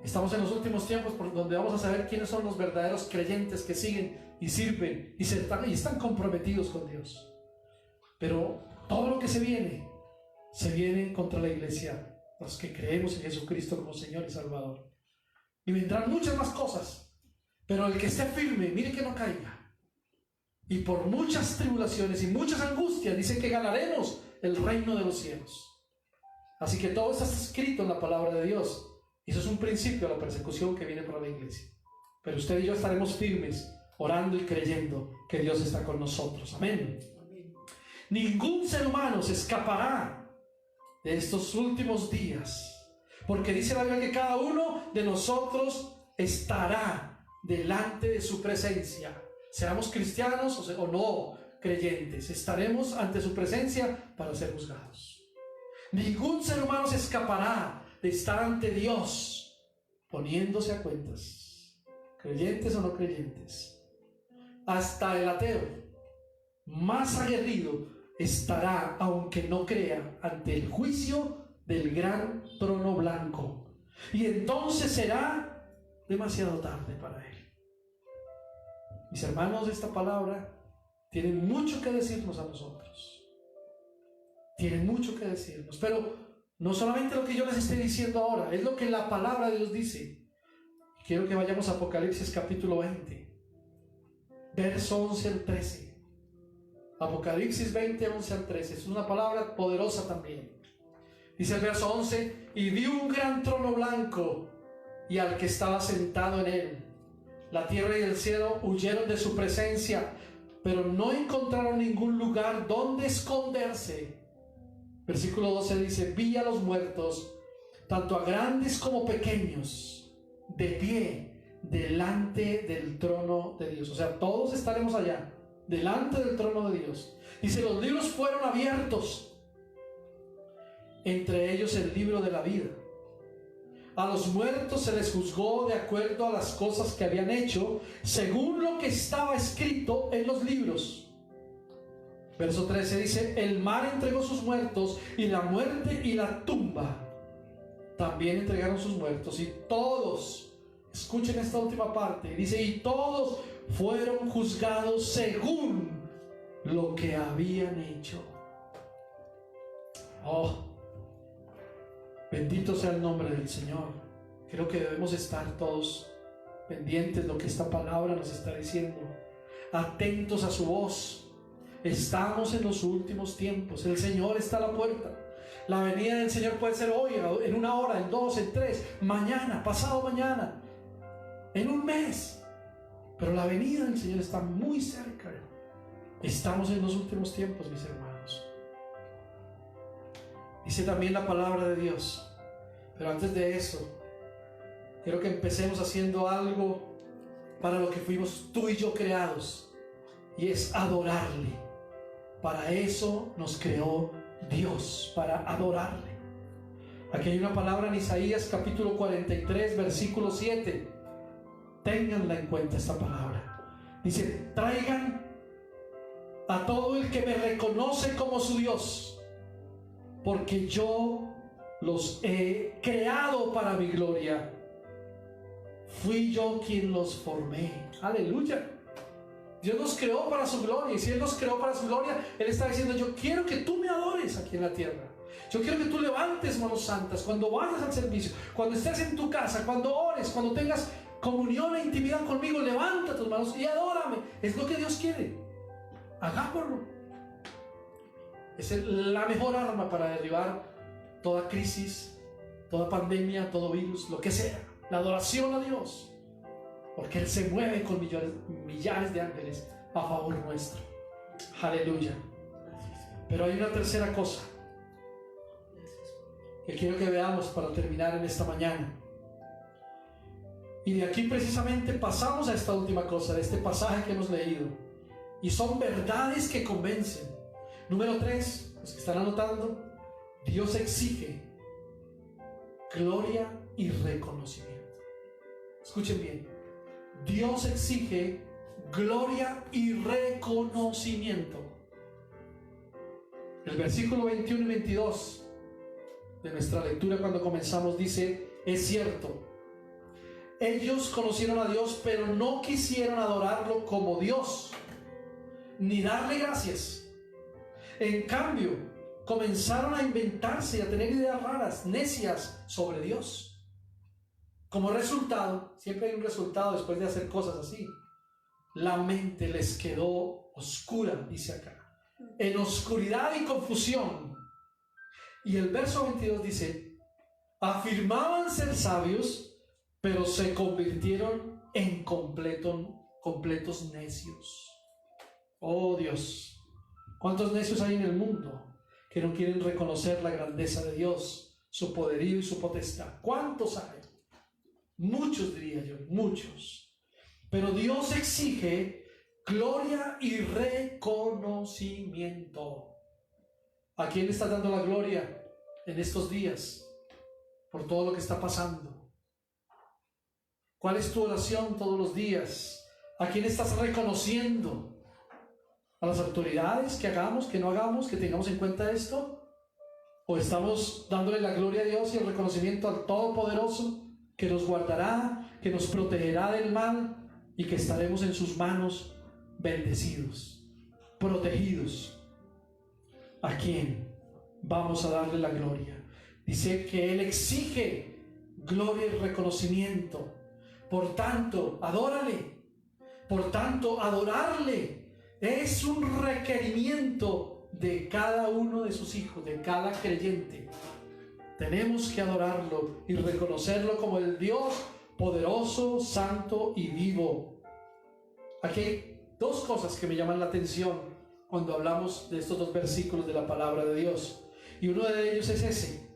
Estamos en los últimos tiempos por donde vamos a saber quiénes son los verdaderos creyentes que siguen y sirven y están comprometidos con Dios. Pero todo lo que se viene contra la iglesia, los que creemos en Jesucristo como Señor y Salvador. Y vendrán muchas más cosas, pero el que esté firme, mire que no caiga. Y por muchas tribulaciones y muchas angustias dice que ganaremos el reino de los cielos. Así que todo está escrito en la palabra de Dios. Y eso es un principio de la persecución que viene para la iglesia. Pero usted y yo estaremos firmes, orando y creyendo que Dios está con nosotros. Amén. Ningún ser humano se escapará de estos últimos días, porque dice la Biblia que cada uno de nosotros estará delante de su presencia. Seamos cristianos o no creyentes, estaremos ante su presencia para ser juzgados. Ningún ser humano se escapará de estar ante Dios poniéndose a cuentas, creyentes o no creyentes. Hasta el ateo más aguerrido estará, aunque no crea, ante el juicio del gran trono blanco, y entonces será demasiado tarde para él. Mis hermanos, esta palabra tiene mucho que decirnos a nosotros. Tiene mucho que decirnos, pero no solamente lo que yo les estoy diciendo ahora, es lo que la palabra de Dios dice. Quiero que vayamos a Apocalipsis capítulo 20, verso 11 al 13. Apocalipsis 20, 11 al 13. Es una palabra poderosa también. Dice el verso 11: y vi un gran trono blanco y al que estaba sentado en él. La tierra y el cielo huyeron de su presencia, pero no encontraron ningún lugar donde esconderse. Versículo 12 dice: vi a los muertos, tanto a grandes como pequeños, de pie delante del trono de Dios. O sea, todos estaremos allá, delante del trono de Dios. Dice: los libros fueron abiertos, entre ellos el libro de la vida. A los muertos se les juzgó de acuerdo a las cosas que habían hecho, según lo que estaba escrito en los libros. Verso 13 dice: el mar entregó sus muertos, y la muerte y la tumba también entregaron sus muertos, y todos, escuchen esta última parte, dice: y todos fueron juzgados según lo que habían hecho. Oh, bendito sea el nombre del Señor. Creo que debemos estar todos pendientes de lo que esta palabra nos está diciendo, atentos a su voz. Estamos en los últimos tiempos. El Señor está a la puerta. La venida del Señor puede ser hoy, en una hora, en dos, en tres, mañana, pasado mañana, en un mes. Pero la venida del Señor está muy cerca. Estamos en los últimos tiempos, mis hermanos. Dice también la palabra de Dios. Pero antes de eso, quiero que empecemos haciendo algo para lo que fuimos tú y yo creados, y es adorarle. Para eso nos creó Dios, para adorarle. Aquí hay una palabra en Isaías capítulo 43, versículo 7. Ténganla en cuenta esta palabra. Dice: traigan a todo el que me reconoce como su Dios, porque yo los he creado para mi gloria. Fui yo quien los formé. Aleluya. Dios nos creó para su gloria, y si Él nos creó para su gloria, Él está diciendo: yo quiero que tú me adores aquí en la tierra. Yo quiero que tú levantes manos santas cuando vayas al servicio, cuando estés en tu casa, cuando ores, cuando tengas comunión e intimidad conmigo. Levanta tus manos y adórame. Es lo que Dios quiere. Hagámoslo. Es la mejor arma para derribar toda crisis, toda pandemia, todo virus, lo que sea. La adoración a Dios, porque Él se mueve con millares de ángeles a favor nuestro. Aleluya. Pero hay una tercera cosa que quiero que veamos para terminar en esta mañana. Y de aquí precisamente pasamos a esta última cosa, de este pasaje que hemos leído. Y son verdades que convencen. Número 3, los que están anotando: Dios exige gloria y reconocimiento. Escuchen bien. Dios exige gloria y reconocimiento. El versículo 21 y 22 de nuestra lectura, cuando comenzamos, dice: es cierto, ellos conocieron a Dios, pero no quisieron adorarlo como Dios, ni darle gracias. En cambio, comenzaron a inventarse y a tener ideas raras, necias sobre Dios. Como resultado, siempre hay un resultado después de hacer cosas así. La mente les quedó oscura, dice acá, en oscuridad y confusión. Y el verso 22 dice: afirmaban ser sabios, pero se convirtieron en completos necios. Oh Dios, ¿cuántos necios hay en el mundo que no quieren reconocer la grandeza de Dios, su poderío y su potestad? ¿Cuántos hay? Muchos, diría yo, muchos. Pero Dios exige gloria y reconocimiento. ¿A quién le estás dando la gloria en estos días por todo lo que está pasando? ¿Cuál es tu oración todos los días? ¿A quién estás reconociendo? ¿A las autoridades? ¿Que hagamos, que no hagamos, que tengamos en cuenta esto? ¿O estamos dándole la gloria a Dios y el reconocimiento al Todopoderoso, que nos guardará, que nos protegerá del mal y que estaremos en sus manos bendecidos, protegidos? ¿A quién vamos a darle la gloria? Dice que Él exige gloria y reconocimiento. Por tanto, adórale. Por tanto, adorarle es un requerimiento de cada uno de sus hijos, de cada creyente. Tenemos que adorarlo y reconocerlo como el Dios poderoso, santo y vivo. Aquí hay dos cosas que me llaman la atención cuando hablamos de estos dos versículos de la palabra de Dios. Y uno de ellos es ese: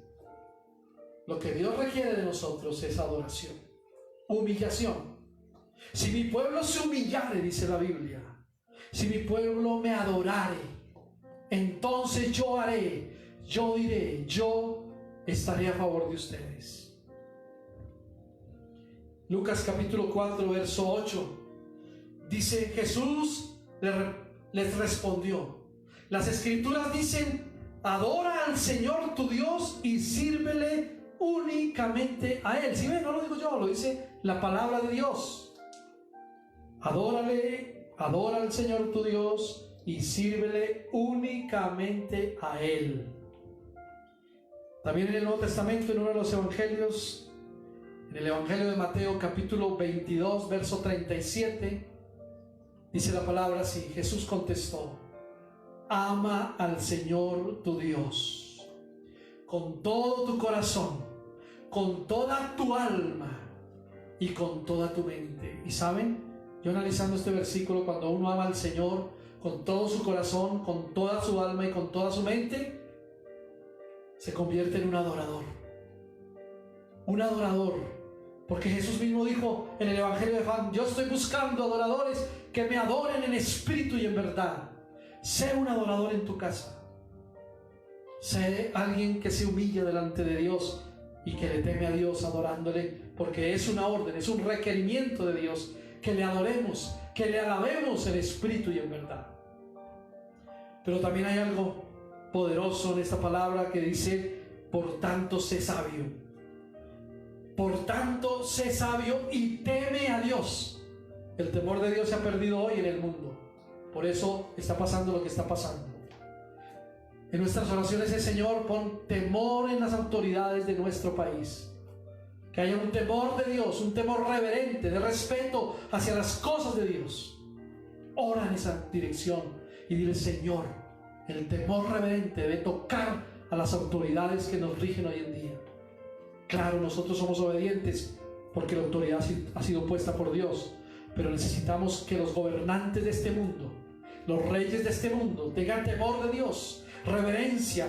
lo que Dios requiere de nosotros es adoración, humillación. Si mi pueblo se humillare, dice la Biblia, si mi pueblo me adorare, entonces yo haré, yo diré, yo estaré a favor de ustedes. Lucas capítulo 4, verso 8 dice: Jesús les respondió. Las escrituras dicen: adora al Señor tu Dios y sírvele únicamente a Él. Si ven, no lo digo yo, lo dice la palabra de Dios. Adora al Señor tu Dios y sírvele únicamente a Él. También en el Nuevo Testamento, en uno de los evangelios, en el Evangelio de Mateo capítulo 22, verso 37, dice la palabra así: Jesús contestó: ama al Señor tu Dios con todo tu corazón, con toda tu alma y con toda tu mente. Y saben, yo analizando este versículo, cuando uno ama al Señor con todo su corazón, con toda su alma y con toda su mente, se convierte en un adorador. Un adorador. Porque Jesús mismo dijo en el Evangelio de Juan: yo estoy buscando adoradores que me adoren en espíritu y en verdad. Sé un adorador en tu casa. Sé alguien que se humilla delante de Dios y que le teme a Dios adorándole, porque es una orden, es un requerimiento de Dios que le adoremos, que le alabemos en espíritu y en verdad. Pero también hay algo poderoso en esta palabra que dice: por tanto sé sabio. Por tanto sé sabio y teme a Dios. El temor de Dios se ha perdido hoy en el mundo. Por eso está pasando lo que está pasando. En nuestras oraciones es: Señor, pon temor en las autoridades de nuestro país. Que haya un temor de Dios, un temor reverente, de respeto hacia las cosas de Dios. Ora en esa dirección y dile: Señor, el temor reverente debe tocar a las autoridades que nos rigen hoy en día. Claro, nosotros somos obedientes porque la autoridad ha sido puesta por Dios, pero necesitamos que los gobernantes de este mundo, los reyes de este mundo, tengan temor de Dios, reverencia,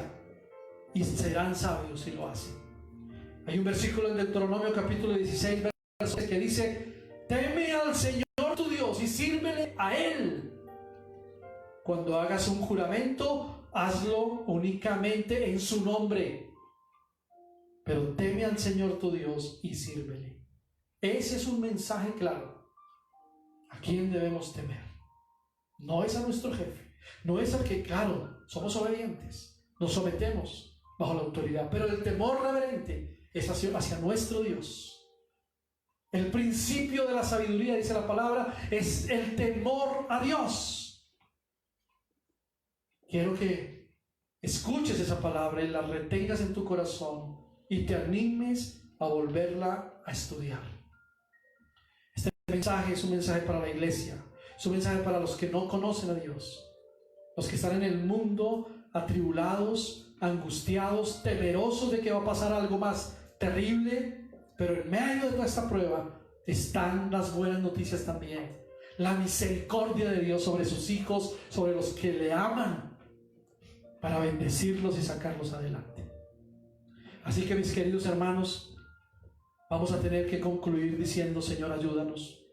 y serán sabios si lo hacen. Hay un versículo en Deuteronomio capítulo 16, verso 6, que dice: teme al Señor tu Dios y sírvele a Él. Cuando hagas un juramento, hazlo únicamente en su nombre, pero teme al Señor tu Dios y sírvele. Ese es un mensaje claro. ¿A quién debemos temer? No es a nuestro jefe, no es al que, claro, somos obedientes, nos sometemos bajo la autoridad, pero el temor reverente es hacia nuestro Dios. El principio de la sabiduría, dice la palabra, es el temor a Dios. Quiero que escuches esa palabra y la retengas en tu corazón y te animes a volverla a estudiar. Este mensaje es un mensaje para la iglesia, es un mensaje para los que no conocen a Dios, los que están en el mundo atribulados, angustiados, temerosos de que va a pasar algo más terrible, pero en medio de toda esta prueba están las buenas noticias también. La misericordia de Dios sobre sus hijos, sobre los que le aman, para bendecirlos y sacarlos adelante. Así que, mis queridos hermanos, vamos a tener que concluir diciendo: Señor, ayúdanos.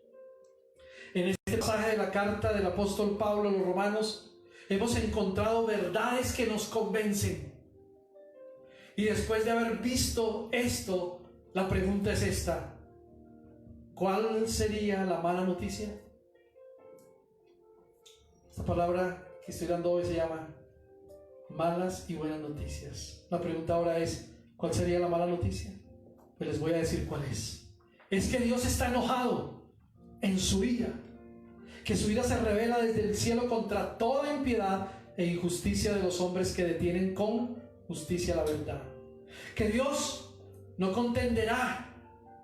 En este pasaje de la carta del apóstol Pablo a los romanos hemos encontrado verdades que nos convencen. Y después de haber visto esto, la pregunta es esta: ¿cuál sería la mala noticia? Esta palabra que estoy dando hoy se llama malas y buenas noticias. La pregunta ahora es: ¿cuál sería la mala noticia? Pues les voy a decir cuál es. Es que Dios está enojado en su ira, que su ira se revela desde el cielo contra toda impiedad e injusticia de los hombres que detienen con justicia la verdad. Que Dios no contenderá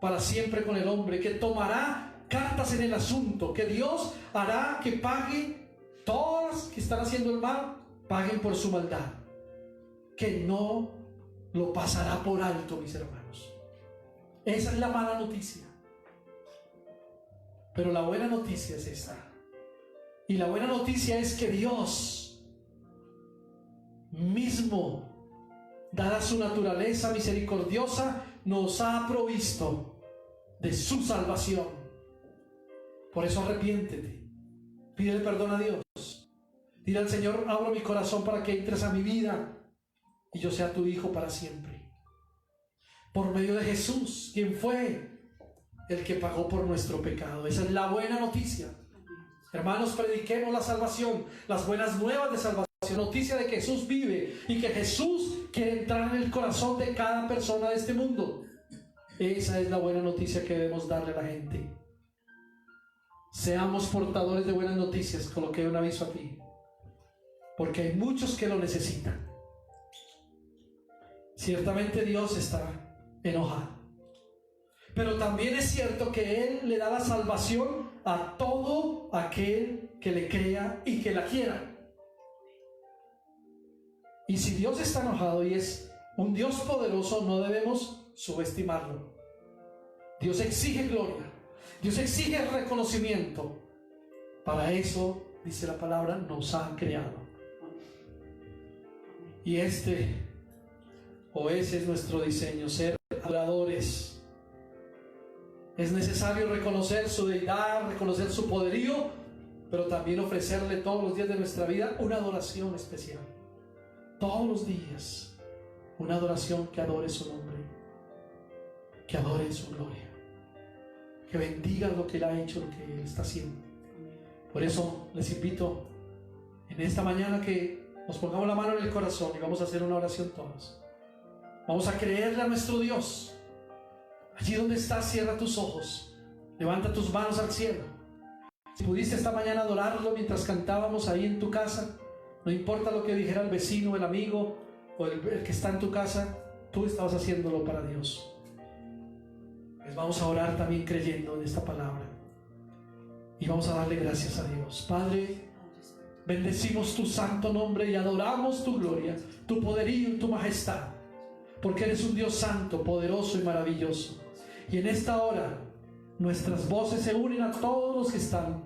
para siempre con el hombre, que tomará cartas en el asunto, que Dios hará que pague todos los que están haciendo el mal, paguen por su maldad, que no lo pasará por alto, mis hermanos. Esa es la mala noticia. Pero la buena noticia es esta. Y la buena noticia es que Dios mismo, dada su naturaleza misericordiosa, nos ha provisto de su salvación. Por eso arrepiéntete, pídele perdón a Dios, dile al Señor: abro mi corazón para que entres a mi vida y yo sea tu hijo para siempre, por medio de Jesús, quien fue el que pagó por nuestro pecado. Esa es la buena noticia. Hermanos, prediquemos la salvación, las buenas nuevas de salvación, noticia de que Jesús vive y que Jesús quiere entrar en el corazón de cada persona de este mundo. Esa es la buena noticia que debemos darle a la gente. Seamos portadores de buenas noticias. Coloqué un aviso aquí, porque hay muchos que lo necesitan. Ciertamente Dios está enojado, pero también es cierto que Él le da la salvación a todo aquel que le crea y que la quiera. Y si Dios está enojado y es un Dios poderoso, no debemos subestimarlo. Dios exige gloria, Dios exige reconocimiento. Para eso, dice la palabra, nos ha creado. Y ese es nuestro diseño, ser adoradores. Es necesario reconocer su deidad, reconocer su poderío, pero también ofrecerle todos los días de nuestra vida una adoración especial. todos los días, una adoración que adore su nombre, que adore su gloria, que bendiga lo que Él ha hecho, lo que Él está haciendo. Por eso les invito en esta mañana que nos pongamos la mano en el corazón y vamos a hacer una oración todos. Vamos a creerle a nuestro Dios. Allí donde estás, cierra tus ojos, levanta tus manos al cielo. Si pudiste esta mañana adorarlo mientras cantábamos ahí en tu casa, no importa lo que dijera el vecino, el amigo o el que está en tu casa, tú estabas haciéndolo para Dios. Pues vamos a orar también creyendo en esta palabra y vamos a darle gracias a Dios. Padre, bendecimos tu santo nombre y adoramos tu gloria, tu poderío y tu majestad, porque eres un Dios santo, poderoso y maravilloso. Y en esta hora nuestras voces se unen a todos los que están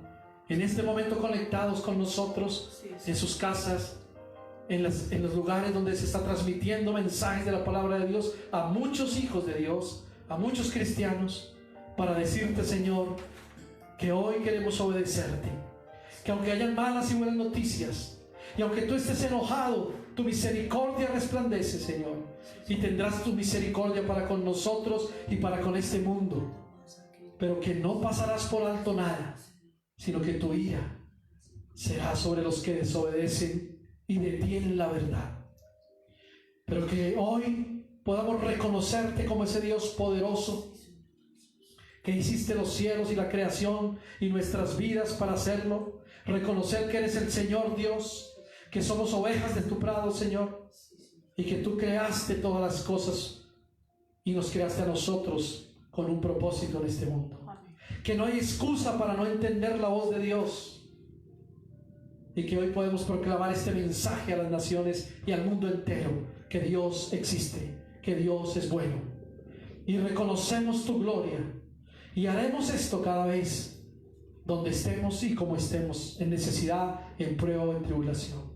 en este momento conectados con nosotros, en sus casas, en los lugares donde se está transmitiendo mensajes de la palabra de Dios a muchos hijos de Dios, a muchos cristianos, para decirte, Señor, que hoy queremos obedecerte, que aunque hayan malas y buenas noticias, y aunque tú estés enojado, tu misericordia resplandece, Señor, y tendrás tu misericordia para con nosotros y para con este mundo, pero que no pasarás por alto nada, sino que tu ira será sobre los que desobedecen y detienen la verdad. Pero que hoy podamos reconocerte como ese Dios poderoso, que hiciste los cielos y la creación y nuestras vidas para hacerlo. Reconocer que eres el Señor Dios, que somos ovejas de tu prado, Señor, y que tú creaste todas las cosas y nos creaste a nosotros con un propósito en este mundo. Que no hay excusa para no entender la voz de Dios, y que hoy podemos proclamar este mensaje a las naciones y al mundo entero, que Dios existe, que Dios es bueno, y reconocemos tu gloria, y haremos esto cada vez donde estemos y como estemos, en necesidad, en prueba o en tribulación.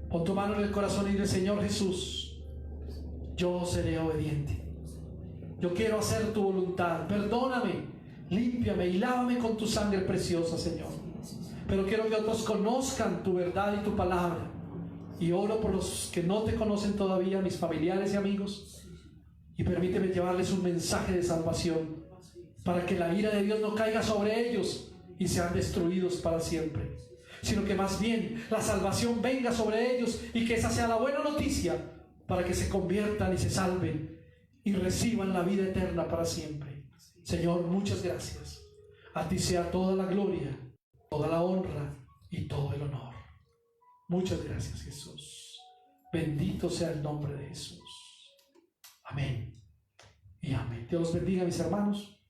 Pon tu mano en el corazón y dile: Señor Jesús, yo seré obediente, yo quiero hacer tu voluntad, perdóname, límpiame y lávame con tu sangre preciosa, Señor. Pero quiero que otros conozcan tu verdad y tu palabra. Y oro por los que no te conocen todavía, mis familiares y amigos, y permíteme llevarles un mensaje de salvación, para que la ira de Dios no caiga sobre ellos y sean destruidos para siempre, sino que más bien la salvación venga sobre ellos, y que esa sea la buena noticia, para que se conviertan y se salven y reciban la vida eterna para siempre. Señor, muchas gracias. A ti sea toda la gloria, toda la honra y todo el honor. Muchas gracias, Jesús. Bendito sea el nombre de Jesús. Amén y amén. Dios los bendiga, mis hermanos,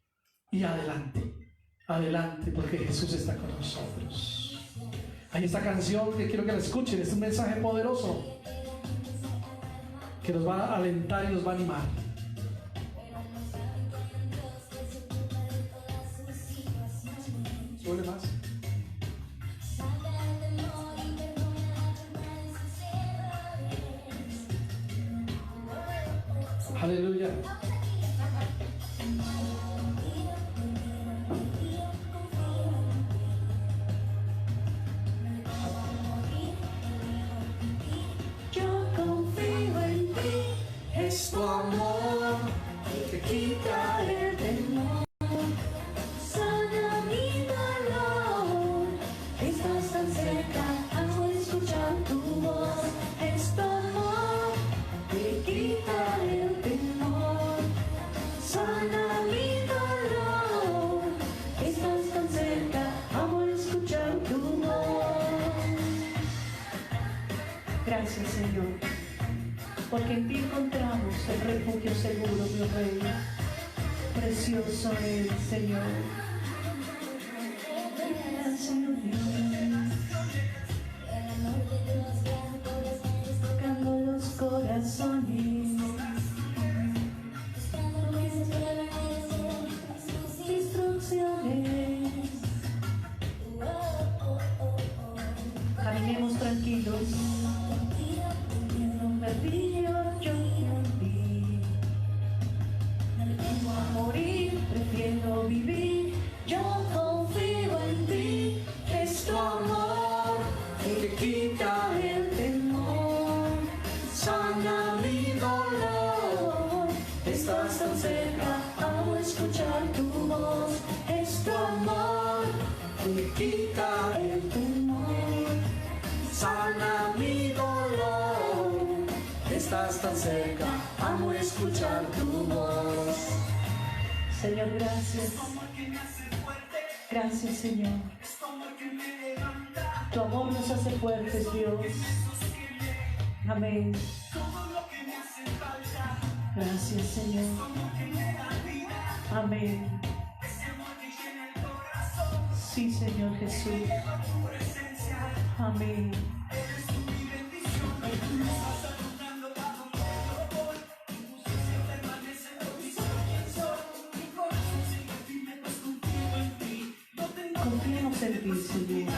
y adelante, adelante, porque Jesús está con nosotros. Hay esta canción que quiero que la escuchen. Es un mensaje poderoso que nos va a alentar y nos va a animar. Súbele más. Aleluya. Yo confío en ti, es tu amor el que quita el temor. Sana mi dolor, estás tan cerca, amo escuchar tu voz. Es tu amor que quita el temor. Sana mi dolor, estás tan cerca, amo escuchar tu voz. Gracias, Señor, porque en ti encontramos el refugio seguro, mi Rey. Precioso es, Señor. Señor Dios, tocando los corazones, instrucciones. Caminemos tranquilos, no me río yo en ti. No a morir, prefiero vivir. Yo confío en ti, es tu amor el que quita el temor. y quita el temor, sana mi dolor. Estás tan cerca, amo escuchar tu voz. Señor, gracias. Gracias, Señor. Tu amor nos hace fuertes, Dios. Amén. Gracias, Señor. Amén. Sí, Señor Jesús. Amén. Confiemos en ti, Señor.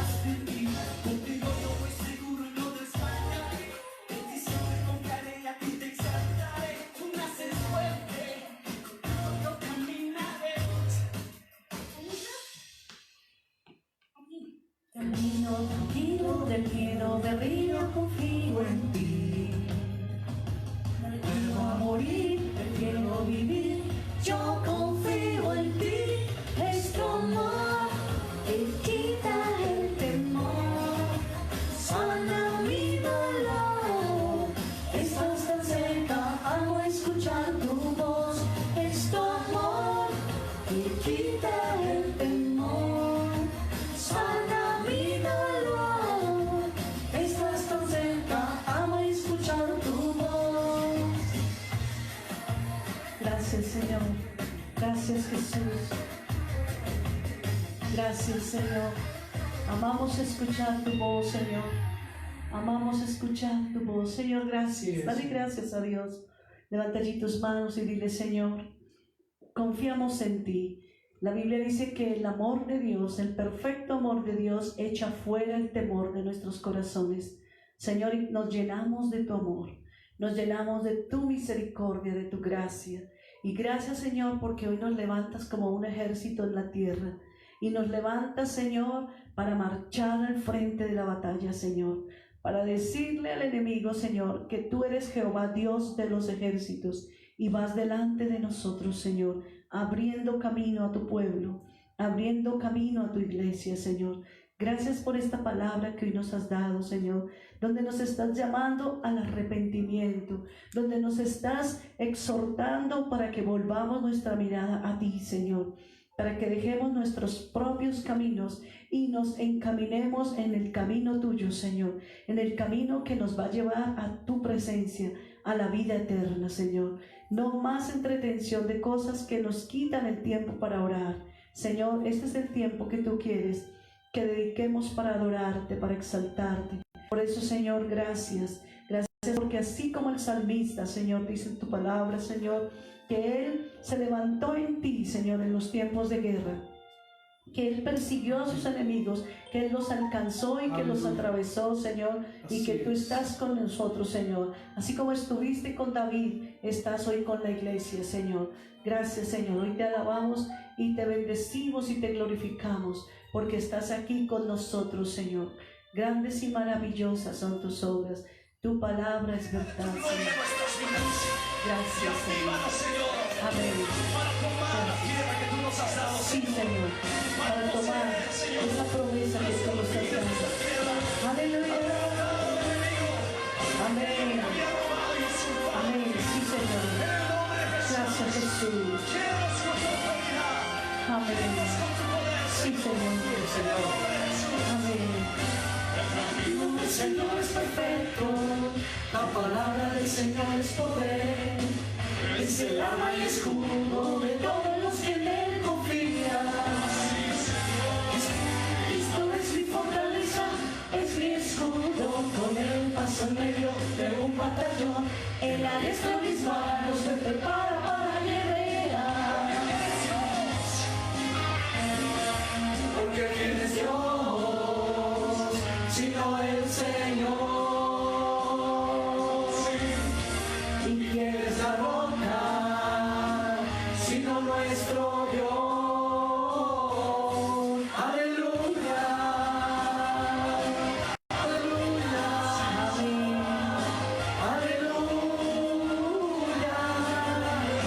Camino tranquilo del miedo del río, confío en ti. Vuelvo a morir, prefiero vivir, yo confío en ti. Es tu amor que quita el temor, sana mi dolor. Estás tan cerca, amo escuchar tu voz. Es tu amor que quita el temor, sana mi dolor. Estás tan cerca, amo escuchar tu voz. Gracias, Señor. Gracias, Jesús. Gracias, Señor. Amamos escuchar tu voz, Señor. Amamos escuchar tu voz, Señor. Gracias. Dale gracias a Dios. Levanta allí tus manos y dile: Señor, confiamos en ti. La Biblia dice que el amor de Dios, el perfecto amor de Dios, echa fuera el temor de nuestros corazones. Señor, y nos llenamos de tu amor, nos llenamos de tu misericordia, de tu gracia. Y gracias, Señor, porque hoy nos levantas como un ejército en la tierra. Y nos levantas, Señor, para marchar al frente de la batalla, Señor. Para decirle al enemigo, Señor, que tú eres Jehová, Dios de los ejércitos. Y vas delante de nosotros, Señor, abriendo camino a tu pueblo, abriendo camino a tu iglesia, Señor. Gracias por esta palabra que hoy nos has dado, Señor, donde nos estás llamando al arrepentimiento, donde nos estás exhortando para que volvamos nuestra mirada a ti, Señor, para que dejemos nuestros propios caminos y nos encaminemos en el camino tuyo, Señor, en el camino que nos va a llevar a tu presencia, a la vida eterna, Señor. No más entretención de cosas que nos quitan el tiempo para orar. Señor, este es el tiempo que tú quieres que dediquemos para adorarte, para exaltarte. Por eso, Señor, gracias. Gracias porque así como el salmista, Señor, dice en tu palabra, Señor, que Él se levantó en ti, Señor, en los tiempos de guerra, que Él persiguió a sus enemigos, que Él los alcanzó y que los atravesó, Señor, y que tú estás con nosotros, Señor. Así como estuviste con David, estás hoy con la iglesia, Señor. Gracias, Señor. Hoy te alabamos y te bendecimos y te glorificamos, porque estás aquí con nosotros, Señor. Grandes y maravillosas son tus obras. Tu palabra es verdad, Señor. Gracias, Señor. Amén. Gracias. Sí, Señor, para tomar esa promesa que tú nos has dado. Aleluya. Amén. Amén. Sí, Señor. Gracias, Jesús. Amén. Sí, Señor. Amén. El Señor es perfecto, la palabra del Señor es poder, es el arma y escudo de todos los que en Él confían. Cristo es mi fortaleza, es mi escudo, con Él paso en medio de un batallón, Él adiestra mis manos, me prepara para guerrear. Porque ¿quién es Dios sino el Señor? ¿Y quién es la roca sino nuestro Dios? Aleluya, aleluya, amén, aleluya.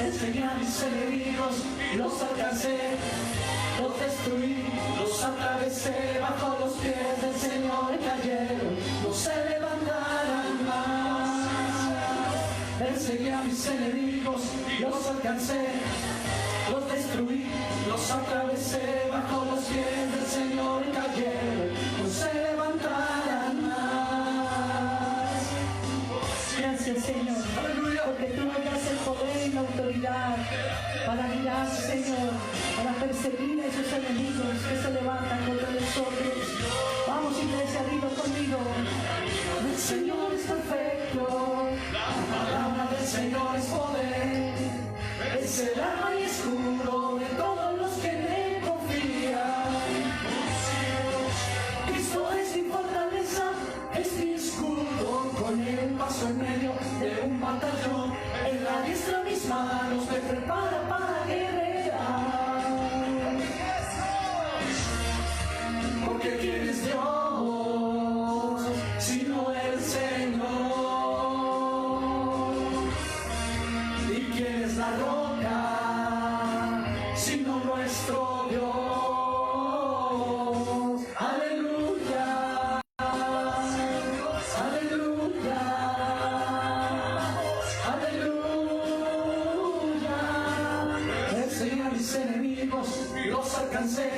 Enseñé a mis enemigos, los alcancé, los destruí, los atravesé. atravesé, bajo los pies del Señor cayeron, no se levantarán más. Perseguí a mis enemigos, los alcancé, los destruí, los atravesé, bajo los pies del Señor cayeron, no se levantarán más. Gracias, Señor, porque tú nos das el poder y la autoridad para mirar, Señor, para perseguir a esos enemigos que se levantan contra nosotros. Vamos, iglesia, dilo conmigo. El Señor es perfecto, la palabra del Señor es poder, es el arma y escudo de todos los que en Él confían. Cristo es mi fortaleza, es mi escudo, con Él paso en medio de un batallón, en la diestra mis manos me prepara para guerrear. Porque ¿quién es Dios sino el Señor? ¿Y quién es la roca sino nuestro Dios? Aleluya, aleluya, aleluya. Perseguí a mis enemigos, los alcancé,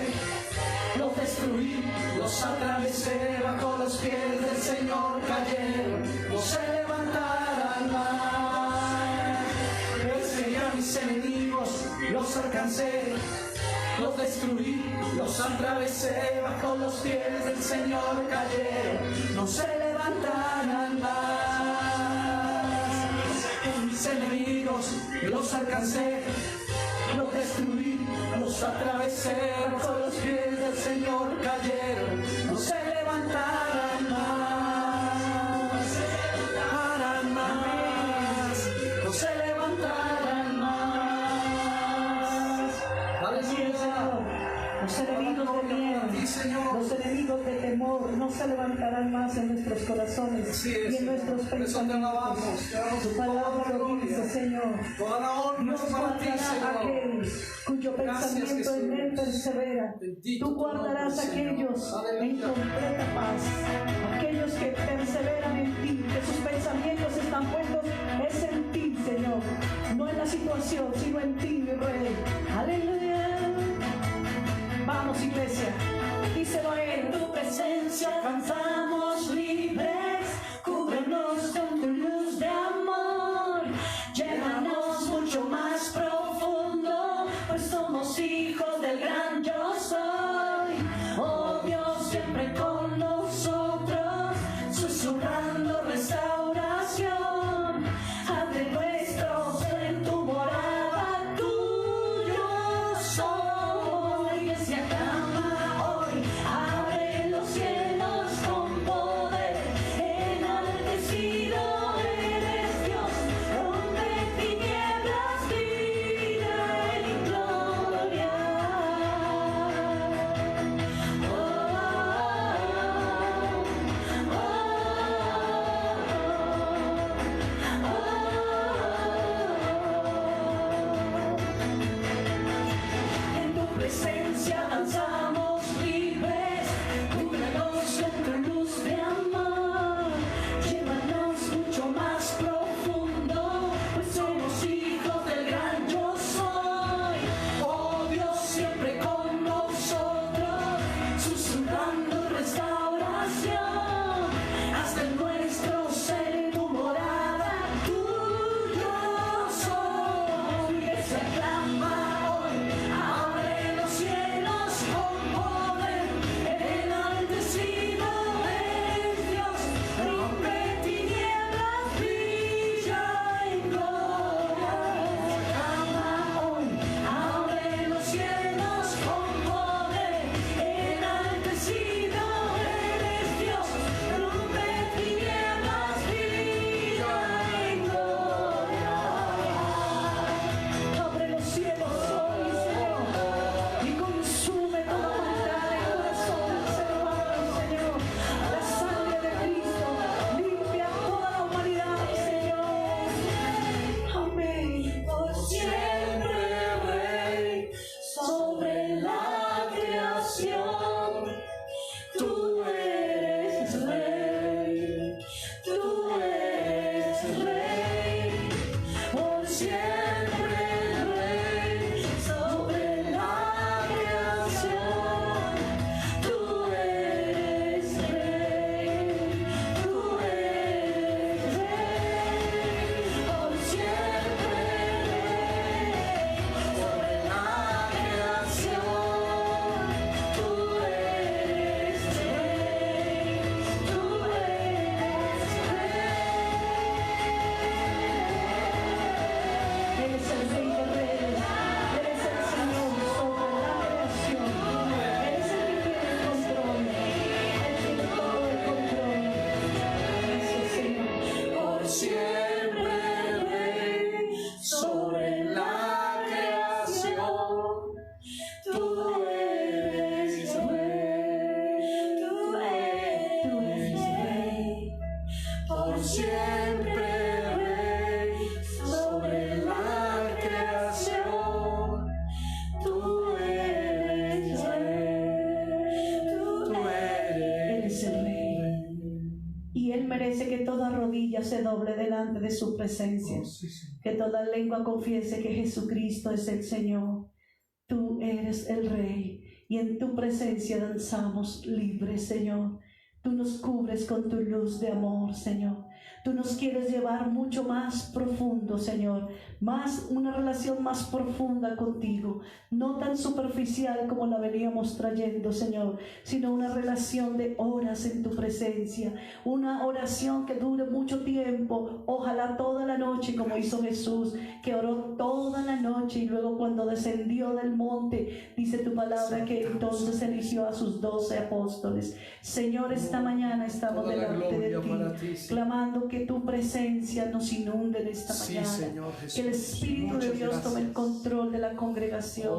los destruí, los atravesé, bajo los pies del Señor cayeron, no se levantarán más. Perseguí a mis enemigos, los alcancé, los destruí, los atravesé, bajo los pies del Señor cayeron, no se levantarán más. Mis enemigos, los alcancé, los destruí, los atravesé, bajo los pies del Señor cayeron, no se levantarán más, no se levantarán más. Señor, los enemigos de miedo, los enemigos de temor no se levantarán más en nuestros corazones y en nuestros pensamientos. Tu palabra lo dice, Señor. Dios guardará aquel cuyo pensamiento en Él persevera. Tú guardarás a aquellos en completa paz, aquellos que perseveran en ti, que sus pensamientos están puestos es en ti, Señor, no en la situación, sino en ti, mi Rey. Aleluya. Vamos, iglesia, díselo a Él. En tu presencia cantamos libres, cúbrenos con tu luz de amor, llévanos mucho más profundo, pues somos hijos del gran yo soy. Oh Dios, siempre con nosotros, susurrando restauración, abre nuestros en tu morada, tuyo soy. Iglesia clama hoy, abre los cielos con poder, enaltecido eres Dios, rompe tinieblas, vida en gloria. Oh, dice que toda rodilla se doble delante de su presencia, Oh, sí, Señor. que toda lengua confiese que Jesucristo es el Señor. Tú eres el Rey y en tu presencia danzamos libres, Señor. Tú nos cubres con tu luz de amor, Señor. Tú nos quieres llevar mucho más profundo, Señor, una relación más profunda contigo, no tan superficial como la veníamos trayendo, Señor, sino una relación de horas en tu presencia, una oración que dure mucho tiempo, ojalá toda la noche, como hizo Jesús, que oró toda la noche y luego cuando descendió del monte, dice tu palabra que entonces eligió a sus 12 apóstoles. Señor, esta mañana estamos delante de ti, clamando que tu presencia nos inunde en esta mañana, Señor Jesús. que el Espíritu de Dios tome el control de la congregación,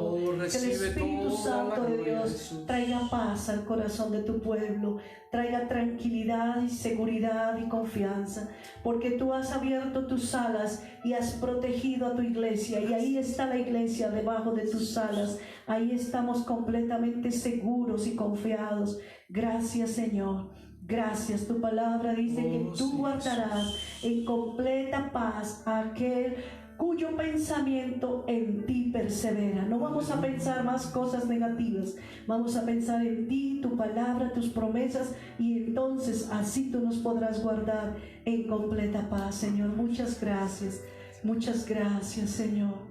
que el Espíritu Santo de Dios traiga paz al corazón de tu pueblo, traiga tranquilidad y seguridad y confianza, porque tú has abierto tus alas y has protegido a tu iglesia, y ahí está la iglesia debajo de tus alas, ahí estamos completamente seguros y confiados. Gracias, Señor. Gracias, tu palabra dice que tú guardarás en completa paz a aquel cuyo pensamiento en ti persevera. No vamos a pensar más cosas negativas, vamos a pensar en ti, tu palabra, tus promesas, y entonces así tú nos podrás guardar en completa paz, Señor. Muchas gracias, Señor.